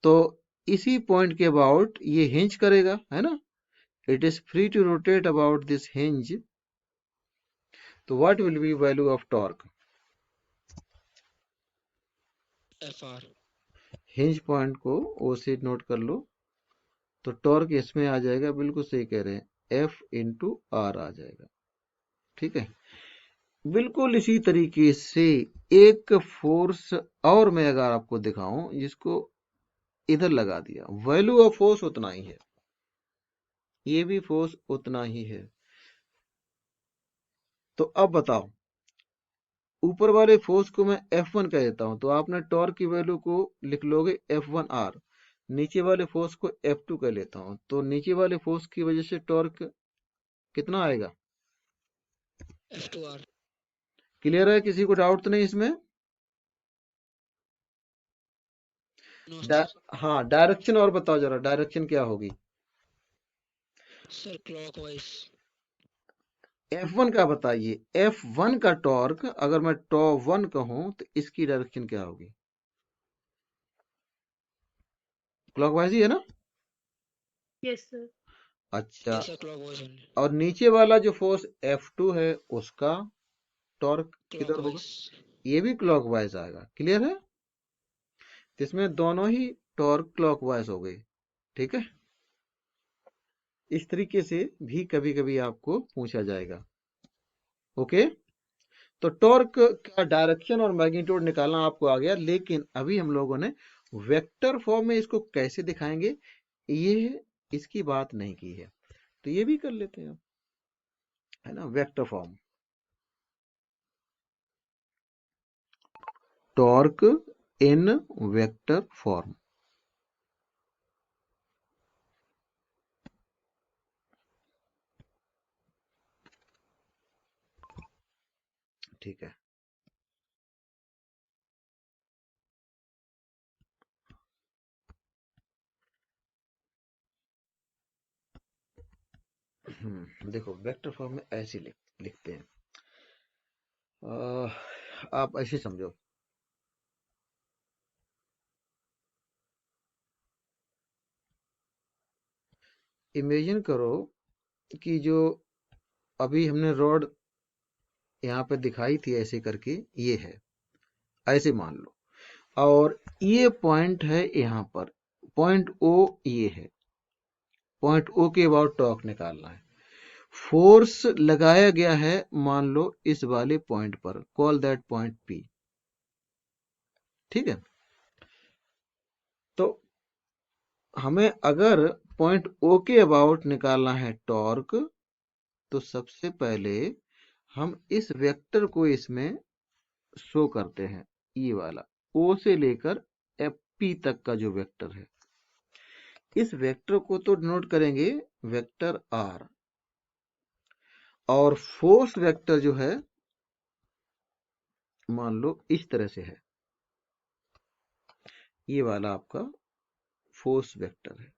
तो इसी पॉइंट के अबाउट ये हिंज करेगा, है ना, it is free to rotate about this hinge, तो what will be value of torque. FR। Hinge point को ओ से नोट कर लो, तो टॉर्क इसमें आ जाएगा, बिल्कुल सही कह रहे हैं, F इंटू आर आ जाएगा। ठीक है, बिल्कुल इसी तरीके से एक फोर्स और मैं अगर आपको दिखाऊं, जिसको इधर लगा दिया, वैल्यू ऑफ फोर्स उतना ही है, ये भी फोर्स उतना ही है। तो अब बताओ, ऊपर वाले फोर्स को मैं F1 कह देता हूं, तो आपने टॉर्क की वैल्यू को लिख लोगे F1R। नीचे वाले फोर्स को F2 कह लेता हूं, तो नीचे वाले फोर्स की वजह से टॉर्क कितना आएगा? F2R. क्लियर है? किसी को डाउट तो नहीं इसमें? No, sir. हाँ, डायरेक्शन और बताओ जरा, डायरेक्शन क्या होगी? Sir, clockwise. F1 का बताइए, F1 का टॉर्क अगर मैं टॉ1 कहूं तो इसकी डायरेक्शन क्या होगी? क्लॉकवाइज ही है ना? Yes, sir. अच्छा, Yes, sir, clockwise only. और नीचे वाला जो फोर्स F2 है उसका टॉर्क किधर होगा? Clockwise. ये भी क्लॉकवाइज आएगा। क्लियर है? तो इसमें दोनों ही टॉर्क क्लॉकवाइज हो गई। ठीक है, इस तरीके से भी कभी कभी आपको पूछा जाएगा। ओके, तो टॉर्क का डायरेक्शन और मैग्नीट्यूड निकालना आपको आ गया, लेकिन अभी हम लोगों ने वेक्टर फॉर्म में इसको कैसे दिखाएंगे ये इसकी बात नहीं की है, तो ये भी कर लेते हैं, है ना। Vector form, torque in vector form. ठीक है, देखो वेक्टर फॉर्म में ऐसे लिखते हैं। आप ऐसे समझो, इमेजिन करो कि जो अभी हमने रॉड यहाँ पे दिखाई थी ऐसे करके, ये है, ऐसे मान लो, और ये पॉइंट है यहाँ पर, पॉइंट ओ ये है, पॉइंट ओ के अबाउट टॉर्क निकालना है। फोर्स लगाया गया है मान लो इस वाले पॉइंट पर, कॉल दैट पॉइंट पी। ठीक है, तो हमें अगर पॉइंट ओ के अबाउट निकालना है टॉर्क, तो सबसे पहले हम इस वेक्टर को इसमें शो करते हैं, ये वाला ओ से लेकर एफ पी तक का जो वेक्टर है, इस वेक्टर को तो डिनोट करेंगे वेक्टर आर, और फोर्स वेक्टर जो है मान लो इस तरह से है, ये वाला आपका फोर्स वेक्टर है।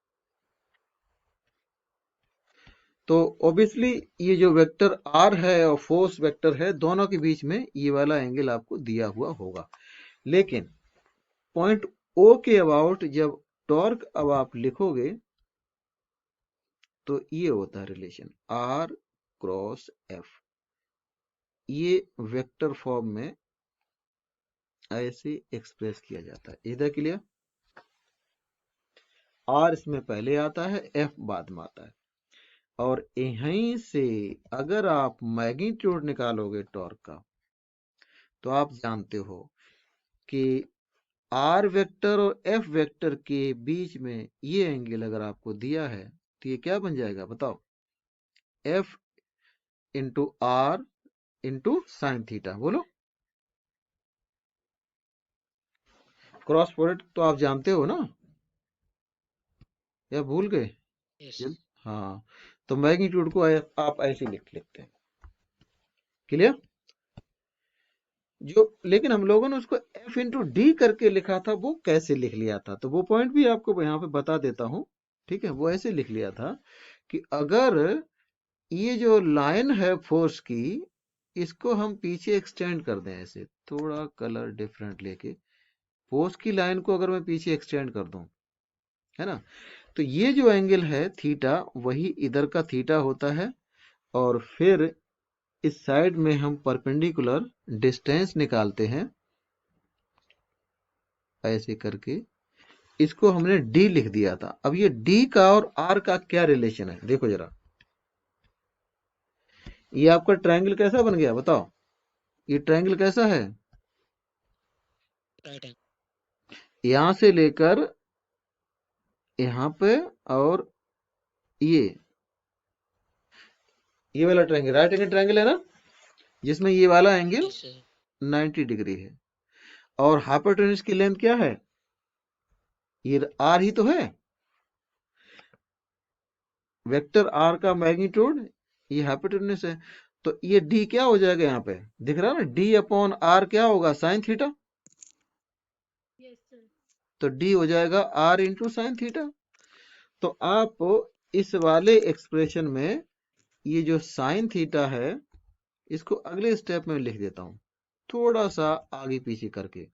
तो ऑब्वियसली ये जो वेक्टर आर है और फोर्स वेक्टर है, दोनों के बीच में ये वाला एंगल आपको दिया हुआ होगा, लेकिन पॉइंट ओ के अबाउट जब टॉर्क अब आप लिखोगे तो ये होता है रिलेशन आर क्रॉस एफ, ये वेक्टर फॉर्म में ऐसे एक्सप्रेस किया जाता है। इधर क्लियर? आर इसमें पहले आता है, एफ बाद में आता है, और यहीं से अगर आप मैग्नीट्यूड निकालोगे टॉर्क का, तो आप जानते हो कि आर वेक्टर और एफ वेक्टर के बीच में ये एंगल अगर आपको दिया है तो ये क्या बन जाएगा बताओ? F into R into sine theta. बोलो, क्रॉस प्रोडक्ट तो आप जानते हो ना, या भूल गए? Yes. हाँ, तो मैग्नीट्यूड को आप ऐसे लिखते हैं। क्लियर? जो लेकिन हम लोगों ने उसको एफ इंटू डी करके लिखा था, वो कैसे लिख लिया था, तो वो पॉइंट भी आपको यहाँ पे बता देता हूं। ठीक है, वो ऐसे लिख लिया था कि अगर ये जो लाइन है फोर्स की, इसको हम पीछे एक्सटेंड कर दें, ऐसे थोड़ा कलर डिफरेंट लेके, फोर्स की लाइन को अगर मैं पीछे एक्सटेंड कर दूं, है ना, तो ये जो एंगल है थीटा, वही इधर का थीटा होता है, और फिर इस साइड में हम परपेंडिकुलर डिस्टेंस निकालते हैं ऐसे करके, इसको हमने डी लिख दिया था। अब ये डी का और आर का क्या रिलेशन है देखो जरा, ये आपका ट्रायंगल कैसा बन गया बताओ? ये ट्रायंगल कैसा है? Right hand. यहां से लेकर यहां पे, और ये वाला ट्रायंगल राइट एंगल ट्रायंगल है ना, जिसमें ये वाला एंगल Yes, sir. 90 डिग्री है, और हाइपोटेन्यूज की लेंथ क्या है? ये आर ही तो है। वेक्टर आर का मैग्नीट्यूड ये हाइपोटेन्यूस है, तो ये डी क्या हो जाएगा, यहाँ पे दिख रहा है ना, डी अपॉन आर क्या होगा, साइन थीटा। Yes, sir. तो डी हो जाएगा आर इंटू साइन थीटा। तो आप इस वाले एक्सप्रेशन में ये जो साइन थीटा है, इसको अगले स्टेप में लिख देता हूं, थोड़ा सा आगे पीछे करके।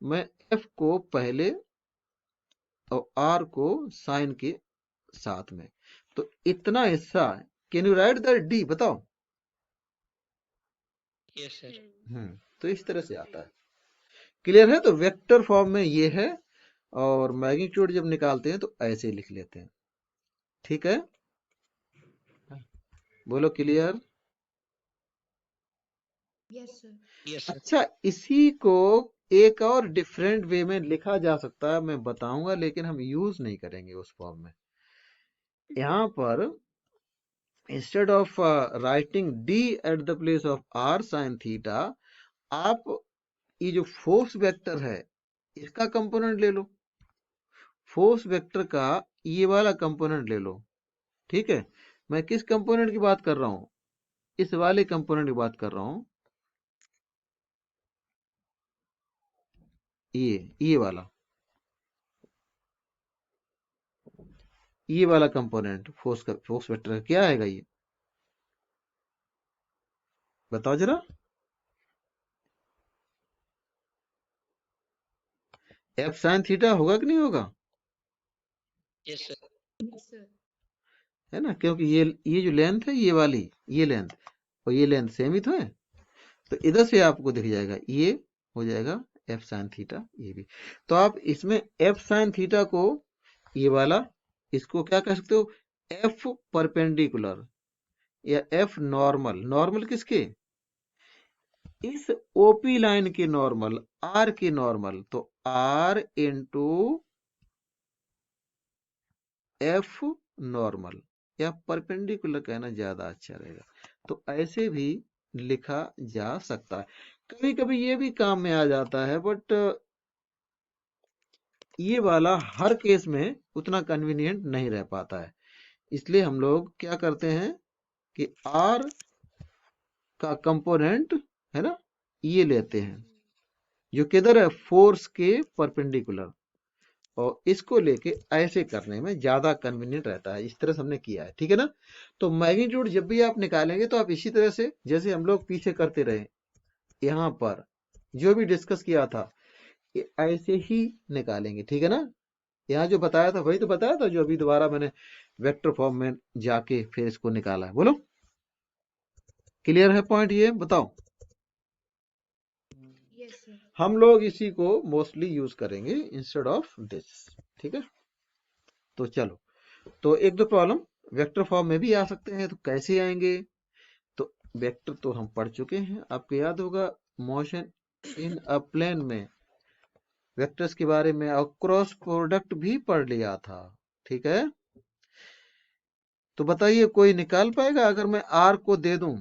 मैं एफ को पहले और आर को साइन के साथ में, तो इतना हिस्सा, can you right that D, बताओ। Yes, sir. तो इस तरह से आता है, क्लियर है। तो वेक्टर फॉर्म में ये है, और मैग्नीट्यूड जब निकालते हैं तो ऐसे लिख लेते हैं, ठीक है। बोलो clear. Yes, sir. Yes, sir. अच्छा, इसी को एक और डिफरेंट वे में लिखा जा सकता है, मैं बताऊंगा, लेकिन हम यूज नहीं करेंगे उस फॉर्म में। यहाँ पर instead of writing D at the place of R sine theta, आप ये जो फोर्स वेक्टर है इसका कंपोनेंट ले लो, फोर्स वेक्टर का ये वाला कंपोनेंट ले लो, ठीक है। मैं किस कंपोनेंट की बात कर रहा हूं, इस वाले कंपोनेंट की बात कर रहा हूं, ये वाला, ये वाला कंपोनेंट फोर्स वेक्टर का क्या आएगा, ये बताओ जरा। एफ साइन थीटा होगा कि नहीं होगा, Yes, sir. Yes, sir. है ना, क्योंकि ये जो लेंथ है, ये वाली, ये लेंथ और ये लेंथ सेम ही तो है, तो इधर से आपको दिख जाएगा, ये हो जाएगा एफ साइन थीटा, ये भी। तो आप इसमें एफ साइन थीटा को, ये वाला, इसको क्या कह सकते हो, एफ परपेंडिकुलर या एफ नॉर्मल। नॉर्मल किसके, इस ओपी लाइन के नॉर्मल, आर के नॉर्मल, तो आर इंटू एफ नॉर्मल, या परपेंडिकुलर कहना ज्यादा अच्छा रहेगा। तो ऐसे भी लिखा जा सकता है, कभी कभी ये भी काम में आ जाता है, बट ये वाला हर केस में उतना कन्वीनियंट नहीं रह पाता है। इसलिए हम लोग क्या करते हैं कि आर का कंपोनेंट, है ना, ये लेते हैं, जो किधर है, फोर्स के परपेंडिकुलर, और इसको लेके ऐसे करने में ज्यादा कन्वीनियंट रहता है। इस तरह से हमने किया है, ठीक है ना। तो मैग्नीट्यूड जब भी आप निकालेंगे तो आप इसी तरह से, जैसे हम लोग पीछे करते रहे, यहाँ पर जो भी डिस्कस किया था, ये ऐसे ही निकालेंगे, ठीक है ना। यहाँ जो बताया था वही तो बताया था, जो अभी दोबारा मैंने वेक्टर फॉर्म में जाके फिर इसको निकाला है। बोलो क्लियर है पॉइंट, ये बताओ। Yes, sir. हम लोग इसी को मोस्टली यूज करेंगे इंस्टेड ऑफ दिस, ठीक है। तो चलो, तो एक दो प्रॉब्लम वेक्टर फॉर्म में भी आ सकते हैं, तो कैसे आएंगे। तो वेक्टर तो हम पढ़ चुके हैं, आपको याद होगा मोशन इन अ प्लेन में वेक्टर्स के बारे में, और क्रॉस प्रोडक्ट भी पढ़ लिया था, ठीक है। तो बताइए कोई निकाल पाएगा, अगर मैं आर को दे दूं,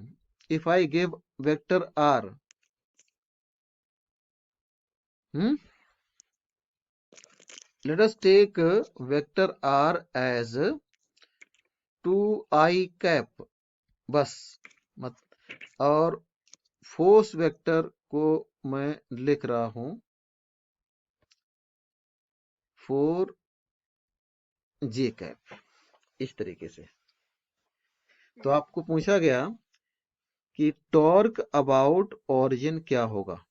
if I give vector R, let us take vector r as 2i cap, बस मत, और फोर्स वेक्टर को मैं लिख रहा हूं 4j कैप, इस तरीके से। तो आपको पूछा गया कि टॉर्क अबाउट ओरिजिन क्या होगा,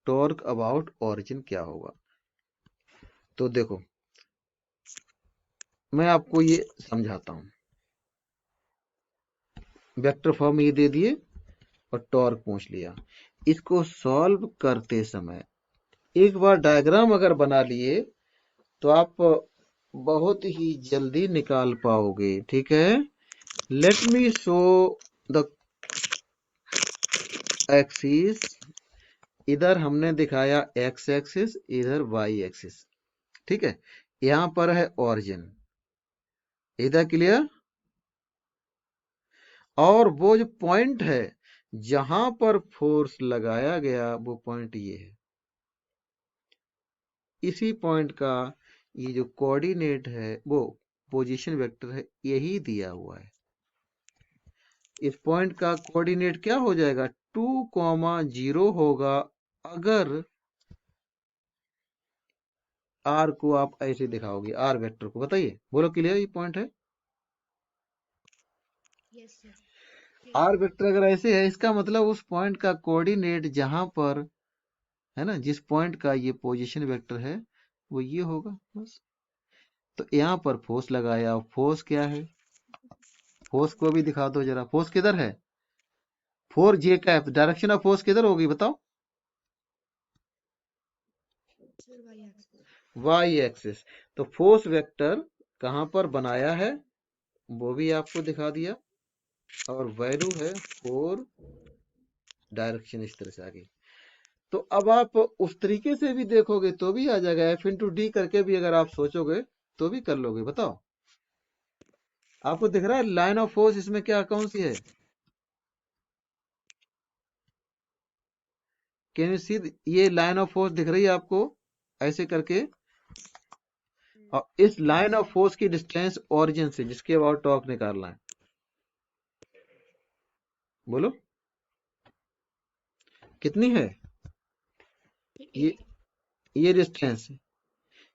टॉर्क अबाउट ओरिजिन क्या होगा। तो देखो, मैं आपको ये समझाता हूं, वेक्टर फॉर्म ये दे दिए और टॉर्क पूछ लिया, इसको सॉल्व करते समय एक बार डायग्राम अगर बना लिए तो आप बहुत ही जल्दी निकाल पाओगे, ठीक है। Let me show the axis, इधर हमने दिखाया एक्स एक्सिस, इधर वाई एक्सिस, ठीक है। यहां पर है ओरिजिन, इधर क्लियर। और वो जो पॉइंट है जहां पर फोर्स लगाया गया, वो पॉइंट ये है, इसी पॉइंट का ये जो कोऑर्डिनेट है वो पोजीशन वेक्टर है, यही दिया हुआ है। इस पॉइंट का कोऑर्डिनेट क्या हो जाएगा, 2,0 होगा अगर आर को आप ऐसे दिखाओगे, आर वेक्टर को। बताइए, बोलो, क्लियर ये पॉइंट है? Yes, sir. आर वेक्टर अगर ऐसे है, इसका मतलब उस पॉइंट का कोऑर्डिनेट जहां पर है ना, जिस पॉइंट का ये पोजीशन वेक्टर है वो ये होगा बस। तो यहाँ पर फोर्स लगाया, फोर्स क्या है, फोर्स को भी दिखा दो जरा, फोर्स किधर है, 4J cap, direction of force किधर होगी बताओ? Sir, y-axis. Y axis. तो फोर्स वेक्टर कहां पर बनाया है वो भी आपको दिखा दिया, और वैल्यू है 4, डायरेक्शन इस तरह से आगे। तो अब आप उस तरीके से भी देखोगे तो भी आ जाएगा, F×D करके भी अगर आप सोचोगे तो भी कर लोगे। बताओ, आपको दिख रहा है लाइन ऑफ फोर्स इसमें क्या कौन सी है? Can you see? ये लाइन ऑफ फोर्स दिख रही है आपको ऐसे करके, और इस लाइन ऑफ फोर्स की डिस्टेंस ओरिजिन से, जिसके अबाउट टॉर्क निकालना है, बोलो कितनी है? ये ये डिस्टेंस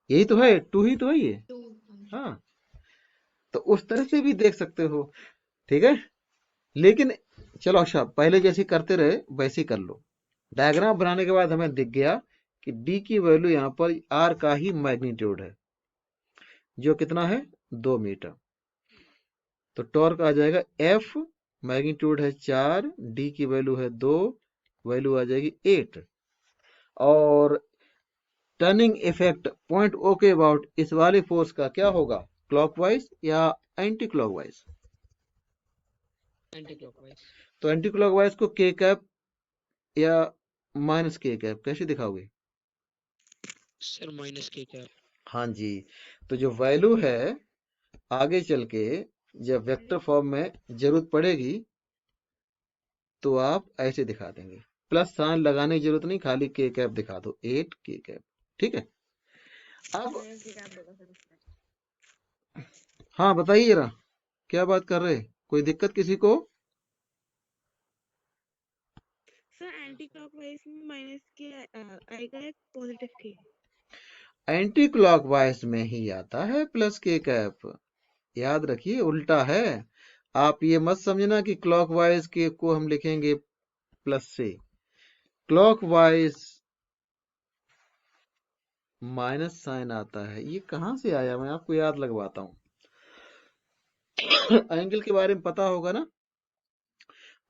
यही तो है, 2 ही तो है ये। 2. हाँ, तो उस तरह से भी देख सकते हो, ठीक है। लेकिन चलो अच्छा, पहले जैसे करते रहे वैसे ही कर लो। डायग्राम बनाने के बाद हमें दिख गया कि डी की वैल्यू यहाँ पर आर का ही मैग्नीट्यूड है, जो कितना है, 2 मीटर। तो टॉर्क आ जाएगा एफ, मैग्नीट्यूड है 4, डी की वैल्यू है 2, वैल्यू आ जाएगी 8। और टर्निंग इफेक्ट पॉइंट ओ के अबाउट इस वाले फोर्स का क्या होगा, क्लॉकवाइज या एंटी क्लॉकवाइज? Anti clockwise. तो एंटी क्लॉकवाइज को के कैप या माइनस के कैप कैसे दिखाओगे? सर माइनस के कैप। हाँ जी। तो जो वैल्यू है आगे चल के जब वेक्टर फॉर्म में जरूरत पड़ेगी तो आप ऐसे दिखा देंगे, प्लस साइन लगाने की जरूरत नहीं, खाली के कैप दिखा दो, 8 के कैप। ठीक है। अब हाँ बताइए जरा, क्या बात कर रहे, कोई दिक्कत किसी को? सर एंटी क्लॉकवाइज में माइनस के आएगा या पॉजिटिव के? एंटी क्लॉकवाइज में ही आता है प्लस के कैप, याद रखिए, उल्टा है। आप ये मत समझना कि क्लॉकवाइज के को हम लिखेंगे प्लस से, क्लॉकवाइज माइनस साइन आता है। ये कहां से आया, मैं आपको याद लगवाता हूं। एंगल के बारे में पता होगा ना,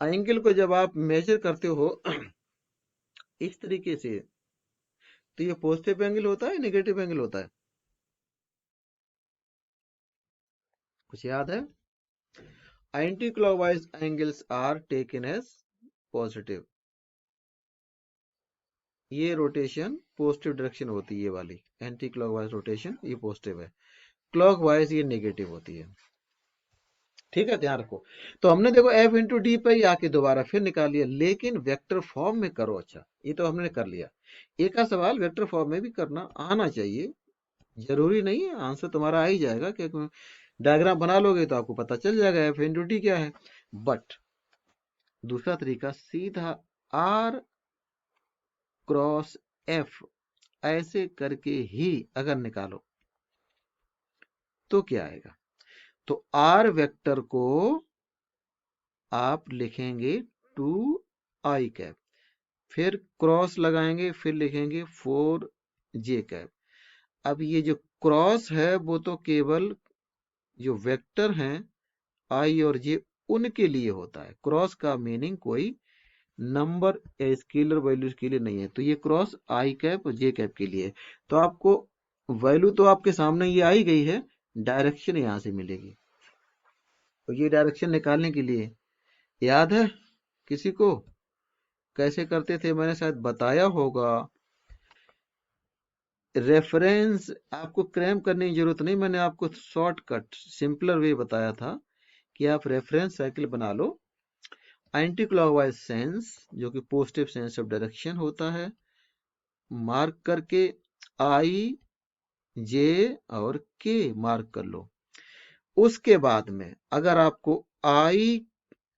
एंगल को जब आप मेजर करते हो इस तरीके से, तो ये पॉजिटिव एंगल होता है, नेगेटिव एंगल होता है, कुछ याद है? Anti clockwise angles are taken as positive. ये रोटेशन पॉजिटिव डायरेक्शन होती है, ये वाली एंटी क्लॉकवाइज रोटेशन ये पॉजिटिव है, क्लॉकवाइज ये नेगेटिव होती है। ठीक है, ध्यान रखो। तो हमने देखो F×D पे ही आके दोबारा फिर निकाल लिया, लेकिन वेक्टर फॉर्म में करो। अच्छा, ये तो हमने कर लिया। एक का सवाल वेक्टर फॉर्म में भी करना आना चाहिए, जरूरी नहीं है आंसर तुम्हारा आ ही जाएगा, क्योंकि डायग्राम बना लोगे तो आपको पता चल जाएगा F×D क्या है। बट दूसरा तरीका, सीधा R क्रॉस F ऐसे करके ही अगर निकालो तो क्या आएगा, तो R वेक्टर को आप लिखेंगे 2i कैप, फिर क्रॉस लगाएंगे, फिर लिखेंगे 4j कैप। अब ये जो क्रॉस है वो तो केवल जो वेक्टर हैं i और j उनके लिए होता है, क्रॉस का मीनिंग कोई नंबर या स्केलर वैल्यूज के लिए नहीं है। तो ये क्रॉस i कैप और j कैप के लिए है। तो आपको वैल्यू तो आपके सामने ये आई गई है, डायरेक्शन यहां से मिलेगी। तो ये डायरेक्शन निकालने के लिए याद है किसी को कैसे करते थे, मैंने शायद बताया होगा। रेफरेंस आपको क्रैम करने की जरूरत नहीं, मैंने आपको शॉर्टकट सिंपलर वे बताया था कि आप रेफरेंस सर्किल बना लो, एंटी क्लॉकवाइज सेंस जो कि पॉजिटिव सेंस ऑफ डायरेक्शन होता है, मार्क करके आई, जे और के मार्क कर लो। उसके बाद में अगर आपको आई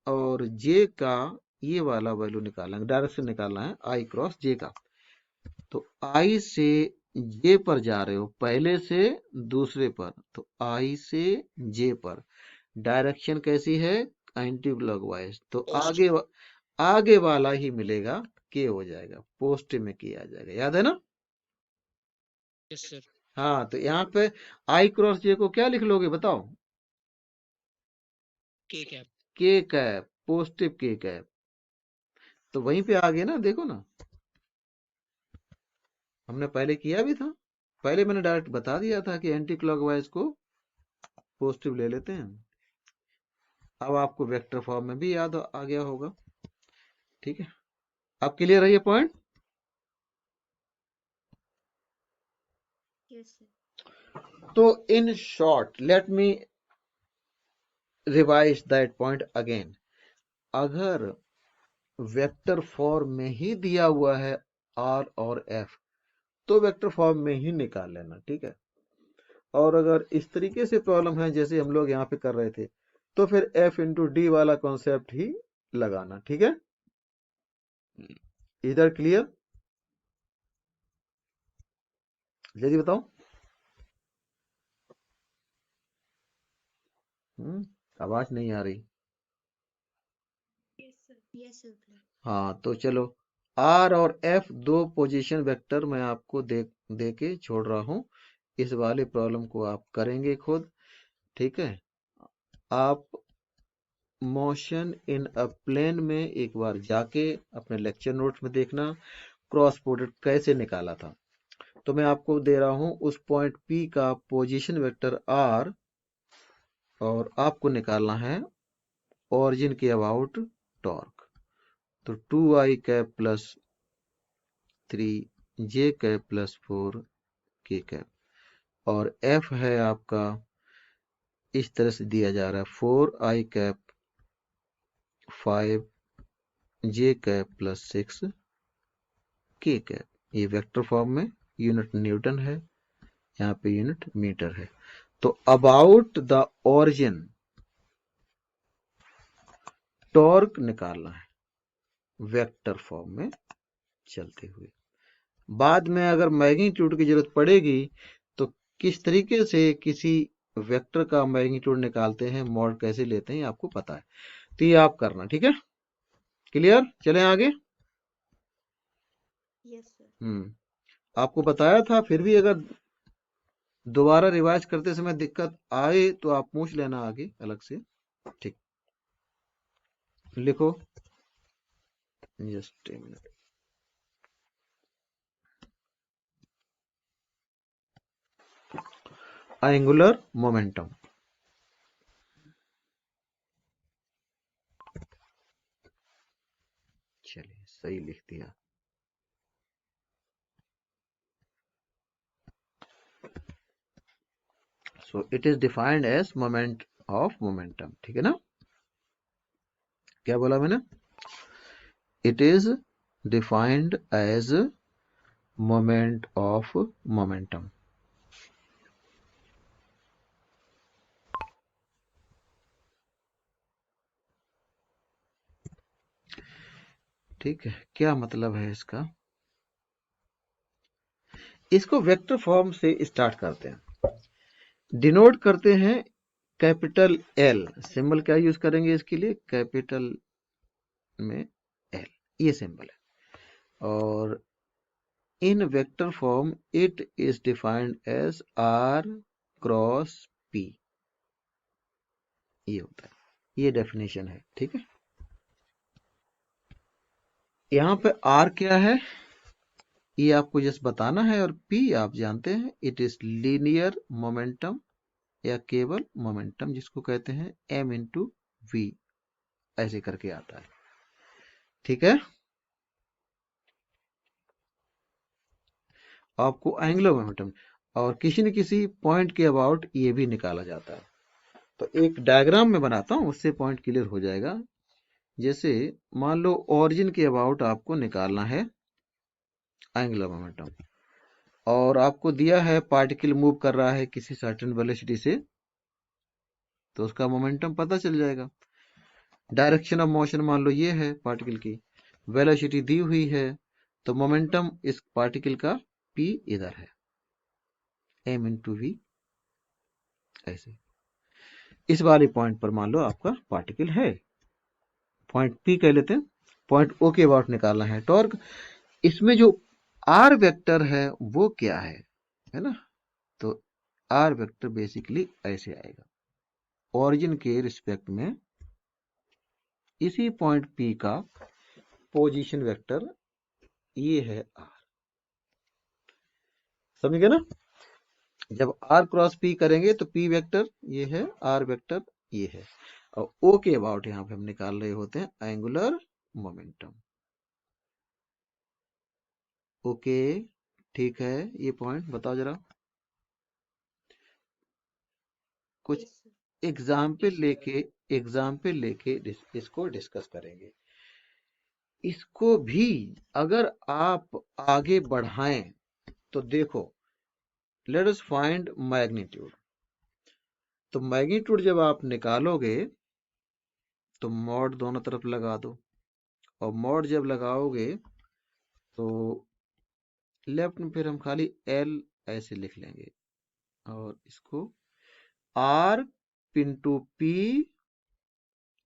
और जे का ये वाला वैल्यू निकालना है, डायरेक्शन निकालना है आई क्रॉस जे का, तो आई से जे पर जा रहे हो, पहले से दूसरे पर, तो आई से जे पर डायरेक्शन कैसी है, एंटी क्लॉकवाइज, तो आगे वाला ही मिलेगा, के हो जाएगा, पॉजिटिव में के आ जाएगा, याद है ना। Yes sir. हाँ, तो यहाँ पे आई क्रॉस जे को क्या लिख लोगे बताओ, के कैप। के कैप, पॉजिटिव के कैप, तो वहीं पे आ गए ना, देखो ना, हमने पहले किया भी था, पहले मैंने डायरेक्ट बता दिया था कि एंटी क्लॉकवाइज को पॉजिटिव ले लेते हैं। अब आपको वेक्टर फॉर्म में भी याद आ गया होगा, ठीक है। अब क्लियर है ये पॉइंट। Yes, sir. तो in short let me revise that point again. अगर वेक्टर फॉर्म में ही दिया हुआ है आर और एफ, तो वेक्टर फॉर्म में ही निकाल लेना, ठीक है। और अगर इस तरीके से प्रॉब्लम है जैसे हम लोग यहाँ पे कर रहे थे, तो फिर एफ इंटू डी वाला कॉन्सेप्ट ही लगाना, ठीक है। इधर क्लियर, जल्दी बताओ। आवाज नहीं आ रही। Yes, sir. Yes, sir. Clear. हाँ, तो चलो आर और एफ दो पोजीशन वेक्टर मैं आपको दे के छोड़ रहा हूं, इस वाले प्रॉब्लम को आप करेंगे खुद, ठीक है। आप मोशन इन अ प्लेन में एक बार जाके अपने लेक्चर नोट्स में देखना क्रॉस प्रोडक्ट कैसे निकाला था। तो मैं आपको दे रहा हूं उस पॉइंट पी का पोजीशन वेक्टर आर, और आपको निकालना है ओरिजिन के अबाउट टॉर्क। तो 2i cap plus 3j cap plus 4k cap, और f है आपका इस तरह से दिया जा रहा है 4i cap 5j cap plus 6k cap. ये वेक्टर फॉर्म में यूनिट न्यूटन है, यहाँ पे यूनिट मीटर है। तो अबाउट द ओरिजिन टॉर्क निकालना है वेक्टर फॉर्म में चलते हुए। बाद में अगर मैग्नीट्यूड की जरूरत पड़ेगी तो किस तरीके से किसी वेक्टर का मैग्नीट्यूड निकालते हैं, मॉड कैसे लेते हैं, आपको पता है, तो ये आप करना, ठीक है। क्लियर, चलें आगे। Yes, sir. आपको बताया था, फिर भी अगर दोबारा रिवाइज करते समय दिक्कत आए तो आप पूछ लेना आगे अलग से, ठीक। लिखो, just a minute. Angular momentum, चलिए सही लिख दिया। So it is defined as moment of momentum, ठीक है ना। क्या बोला मैंने, it is defined as moment of momentum। ठीक है, क्या मतलब है इसका, इसको वेक्टर फॉर्म से स्टार्ट करते हैं, डिनोट करते हैं कैपिटल एल, सिंबल क्या यूज करेंगे इसके लिए, कैपिटल में एल, ये सिंबल है। और in vector form it is defined as R cross P, ये होता है, ये डेफिनेशन है, ठीक है। यहाँ पे आर क्या है ये आपको जस्ट बताना है, और पी आप जानते हैं, इट इज लीनियर मोमेंटम या केवल मोमेंटम, जिसको कहते हैं एम इंटू वी, ऐसे करके आता है, ठीक है। आपको एंगुलर मोमेंटम और किसी न किसी पॉइंट के अबाउट ये भी निकाला जाता है। तो एक डायग्राम में बनाता हूं, उससे पॉइंट क्लियर हो जाएगा। जैसे मान लो ओरिजिन के अबाउट आपको निकालना है एंगुलर मोमेंटम, और आपको दिया है पार्टिकल मूव कर रहा है किसी सर्टेन वेलोसिटी से, तो उसका मोमेंटम पता चल जाएगा। डायरेक्शन ऑफ मोशन मान लो ये है पार्टिकल की, वेलोसिटी दी हुई है, तो मोमेंटम इस पार्टिकल का p इधर है, m इंटू वी, ऐसे। इस वाले पॉइंट पर मान लो आपका पार्टिकल है, पॉइंट p कह लेते हैं, पॉइंट o के अबाउट निकालना है टॉर्क। इसमें जो r वेक्टर है वो क्या है ना, तो r वेक्टर बेसिकली ऐसे आएगा, ओरिजिन के रिस्पेक्ट में इसी पॉइंट p का पोजीशन वेक्टर ये है r, समझ गए ना। जब r क्रॉस p करेंगे तो p वेक्टर ये है, r वेक्टर ये है, और o के अबाउट यहां पे हम निकाल रहे होते हैं एंगुलर मोमेंटम। ओके, ठीक है, ये पॉइंट बताओ जरा, कुछ Yes, sir. एग्जाम्पल लेके इसको डिस्कस करेंगे। इसको भी अगर आप आगे बढ़ाएं तो देखो, लेट अस फाइंड मैग्नीट्यूड। तो मैग्नीट्यूड जब आप निकालोगे तो मॉड दोनों तरफ लगा दो, और मॉड जब लगाओगे तो लेफ्ट में फिर हम खाली एल ऐसे लिख लेंगे, और इसको R into P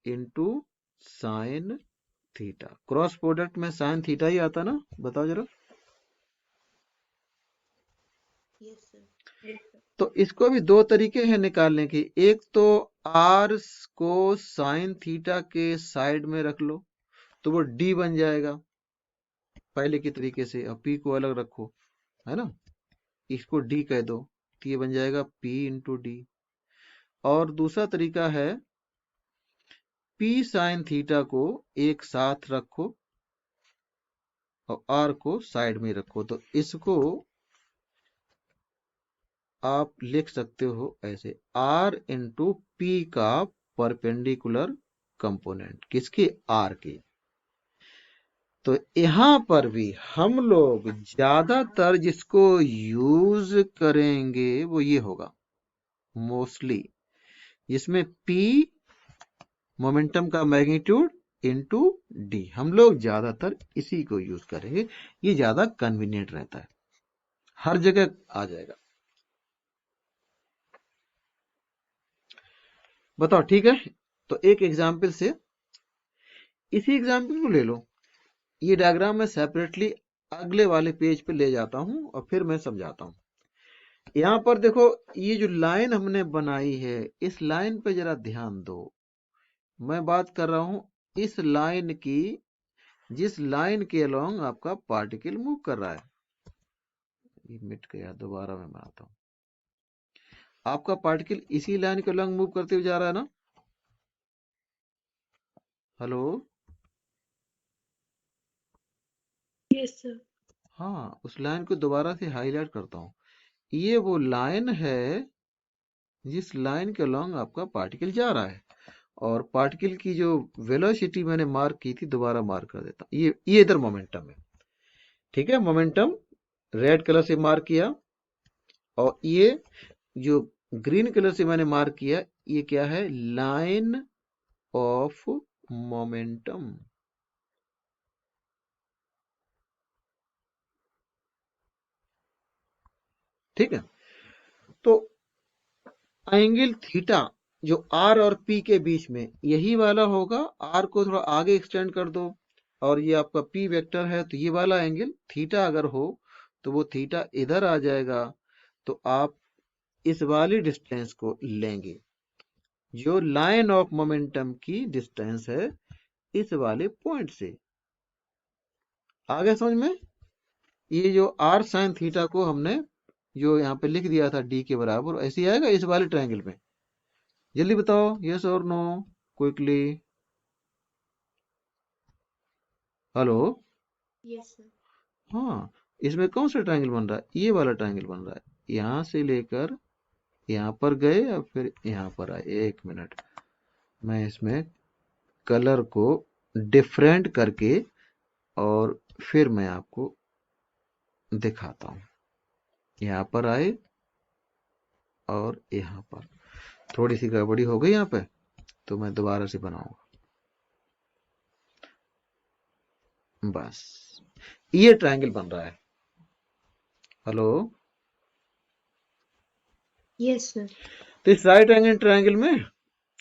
into sine theta, cross product में साइन थीटा ही आता ना, बताओ जरा। Yes, sir. Yes, sir. तो इसको भी दो तरीके हैं निकालने के, एक तो आर को साइन थीटा के साइड में रख लो तो वो डी बन जाएगा पहले की तरीके से, और पी को अलग रखो, है ना, इसको डी कह दो तो ये बन जाएगा पी इंटू डी। और दूसरा तरीका है पी साइन थीटा को एक साथ रखो और आर को साइड में रखो, तो इसको आप लिख सकते हो ऐसे, आर इंटू पी का परपेंडिकुलर कंपोनेंट, किसके, आर के। तो यहां पर भी हम लोग ज्यादातर जिसको यूज करेंगे वो ये होगा मोस्टली, जिसमें P मोमेंटम का मैग्नीट्यूड इंटू डी, हम लोग ज्यादातर इसी को यूज करेंगे, ये ज्यादा कन्वीनियंट रहता है, हर जगह आ जाएगा। बताओ, ठीक है। तो एक एग्जाम्पल से, इसी एग्जाम्पल को ले लो, ये डायग्राम मैं सेपरेटली अगले वाले पेज पे ले जाता हूं और फिर मैं समझाता हूं। यहां पर देखो, ये जो लाइन हमने बनाई है, इस लाइन पे जरा ध्यान दो। मैं बात कर रहा हूं इस लाइन की, जिस लाइन के अलोंग आपका पार्टिकल मूव कर रहा है। ये मिट गया, दोबारा मैं बनाता हूं। आपका पार्टिकल इसी लाइन के अलोंग मूव करते हुए जा रहा है ना, हेलो, Yes, sir. हाँ, उस लाइन को दोबारा से हाईलाइट करता हूं। ये वो लाइन है जिस लाइन के अलोंग आपका पार्टिकल जा रहा है, और पार्टिकल की जो वेलोसिटी मैंने मार्क की थी, दोबारा मार्क कर देता हूं। ये इधर मोमेंटम है, ठीक है, मोमेंटम रेड कलर से मार्क किया, और ये जो ग्रीन कलर से मैंने मार्क किया, ये क्या है, लाइन ऑफ मोमेंटम। ठीक है, तो एंगल थीटा जो आर और पी के बीच में यही वाला होगा, आर को थोड़ा आगे एक्सटेंड कर दो, और ये आपका पी वेक्टर है, तो ये वाला एंगल थीटा अगर हो तो वो थीटा इधर आ जाएगा, तो आप इस वाली डिस्टेंस को लेंगे जो लाइन ऑफ मोमेंटम की डिस्टेंस है इस वाले पॉइंट से। आगे समझ में, ये जो आर साइन थीटा को हमने जो यहाँ पे लिख दिया था डी के बराबर, ऐसे ही आएगा इस वाले ट्रायंगल में। जल्दी बताओ, यस और no, quickly, hello. Yes, sir. हाँ, इसमें कौन सा ट्रायंगल बन रहा है, ये वाला ट्रायंगल बन रहा है, यहां से लेकर यहाँ पर गए और फिर यहाँ पर आए। एक मिनट, मैं इसमें कलर को डिफरेंट करके और फिर मैं आपको दिखाता हूं। यहाँ पर आए और यहाँ पर थोड़ी सी गड़बड़ी हो गई यहाँ पे, तो मैं दोबारा से बनाऊंगा। बस ये ट्रायंगल बन रहा है। Hello, Yes, sir. तो इस राइट एंगल ट्रायंगल में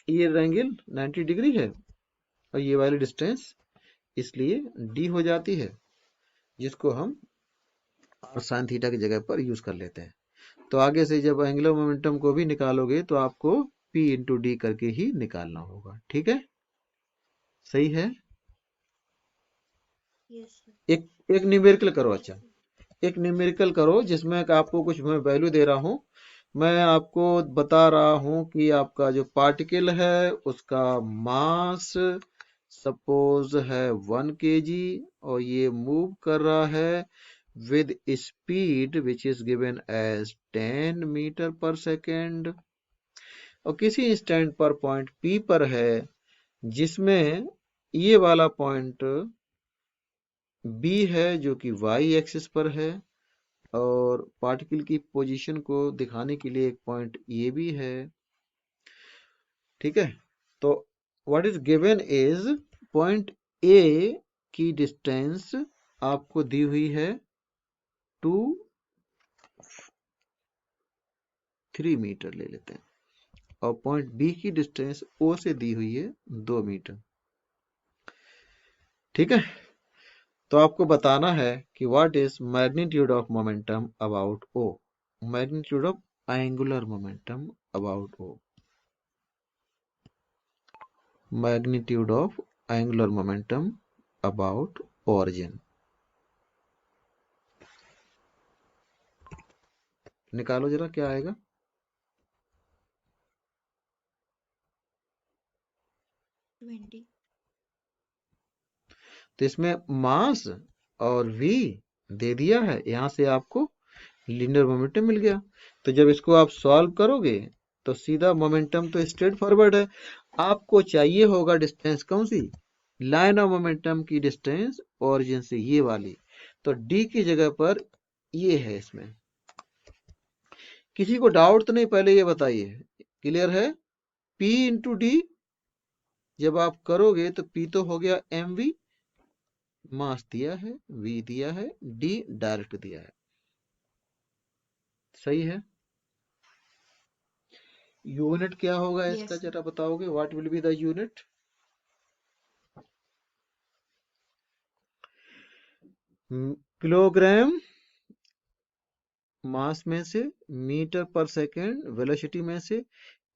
ये एंगल 90 डिग्री है और ये वाली डिस्टेंस इसलिए डी हो जाती है, जिसको हम और साइन थीटा की जगह पर यूज कर लेते हैं। तो आगे से जब एंगुलर मोमेंटम को भी निकालोगे तो आपको P इंटू डी करके ही निकालना होगा। ठीक है, सही है। Yes, sir. एक न्यूमेरिकल करो। Yes, अच्छा, sir. एक न्यूमेरिकल करो जिसमें आपको कुछ मैं वैल्यू दे रहा हूं। मैं आपको बता रहा हूं कि आपका जो पार्टिकल है उसका मास सपोज है 1 kg और ये मूव कर रहा है with speed which is given as 10 metre पर सेकेंड और किसी इंस्टेंट पर पॉइंट P पर है जिसमें ये वाला पॉइंट B है जो कि y एक्सिस पर है और पार्टिकल की पोजीशन को दिखाने के लिए एक पॉइंट ये भी है। ठीक है, तो what is given is point A की डिस्टेंस आपको दी हुई है 3 मीटर ले लेते हैं और पॉइंट बी की डिस्टेंस ओ से दी हुई है 2 मीटर। ठीक है, तो आपको बताना है कि what is magnitude of momentum about O, magnitude of angular momentum about O, magnitude of angular momentum about origin. निकालो जरा क्या आएगा। 20. तो इसमें मास और v दे दिया है, यहां से आपको लीनियर मोमेंटम मिल गया। तो जब इसको आप सॉल्व करोगे तो सीधा मोमेंटम तो स्ट्रेट फॉरवर्ड है। आपको चाहिए होगा डिस्टेंस कौन सी, लाइन ऑफ मोमेंटम की डिस्टेंस ओरिजिन से, ये वाली। तो d की जगह पर ये है। इसमें किसी को डाउट तो नहीं, पहले ये बताइए, क्लियर है। p इंटू डी जब आप करोगे तो p तो हो गया mv, मास दिया है, v दिया है, d डायरेक्ट दिया है। सही है। यूनिट क्या होगा Yes, इसका sir. जरा बताओगे, what will be the unit. Kilogram mass में से, मीटर पर सेकेंड वेलोसिटी में से,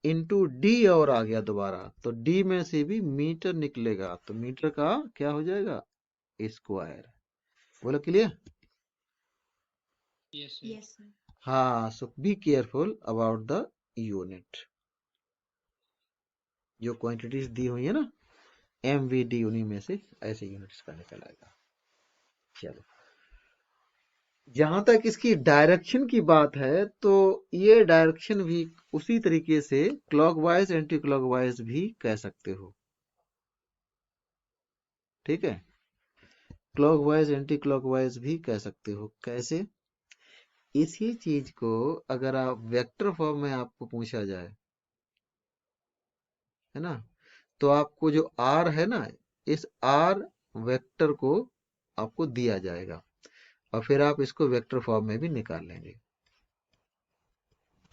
इनटू डी और आ गया दोबारा, तो डी में से भी मीटर निकलेगा तो मीटर का क्या हो जाएगा, स्क्वायर। बोलो clear. Yes, sir. Yes, sir. हाँ, so be careful about the unit. जो क्वांटिटीज दी हुई है ना एम वी डी, उन्हीं में से ऐसे यूनिट्स का निकल आएगा। चलो, जहां तक इसकी डायरेक्शन की बात है तो ये डायरेक्शन भी उसी तरीके से क्लॉकवाइज एंटी क्लॉकवाइज भी कह सकते हो। ठीक है, क्लॉकवाइज एंटी क्लॉकवाइज भी कह सकते हो। कैसे, इसी चीज को अगर आप वेक्टर फॉर्म में आपको पूछा जाए, है ना, तो आपको जो आर है ना, इस आर वेक्टर को आपको दिया जाएगा और फिर आप इसको वेक्टर फॉर्म में भी निकाल लेंगे।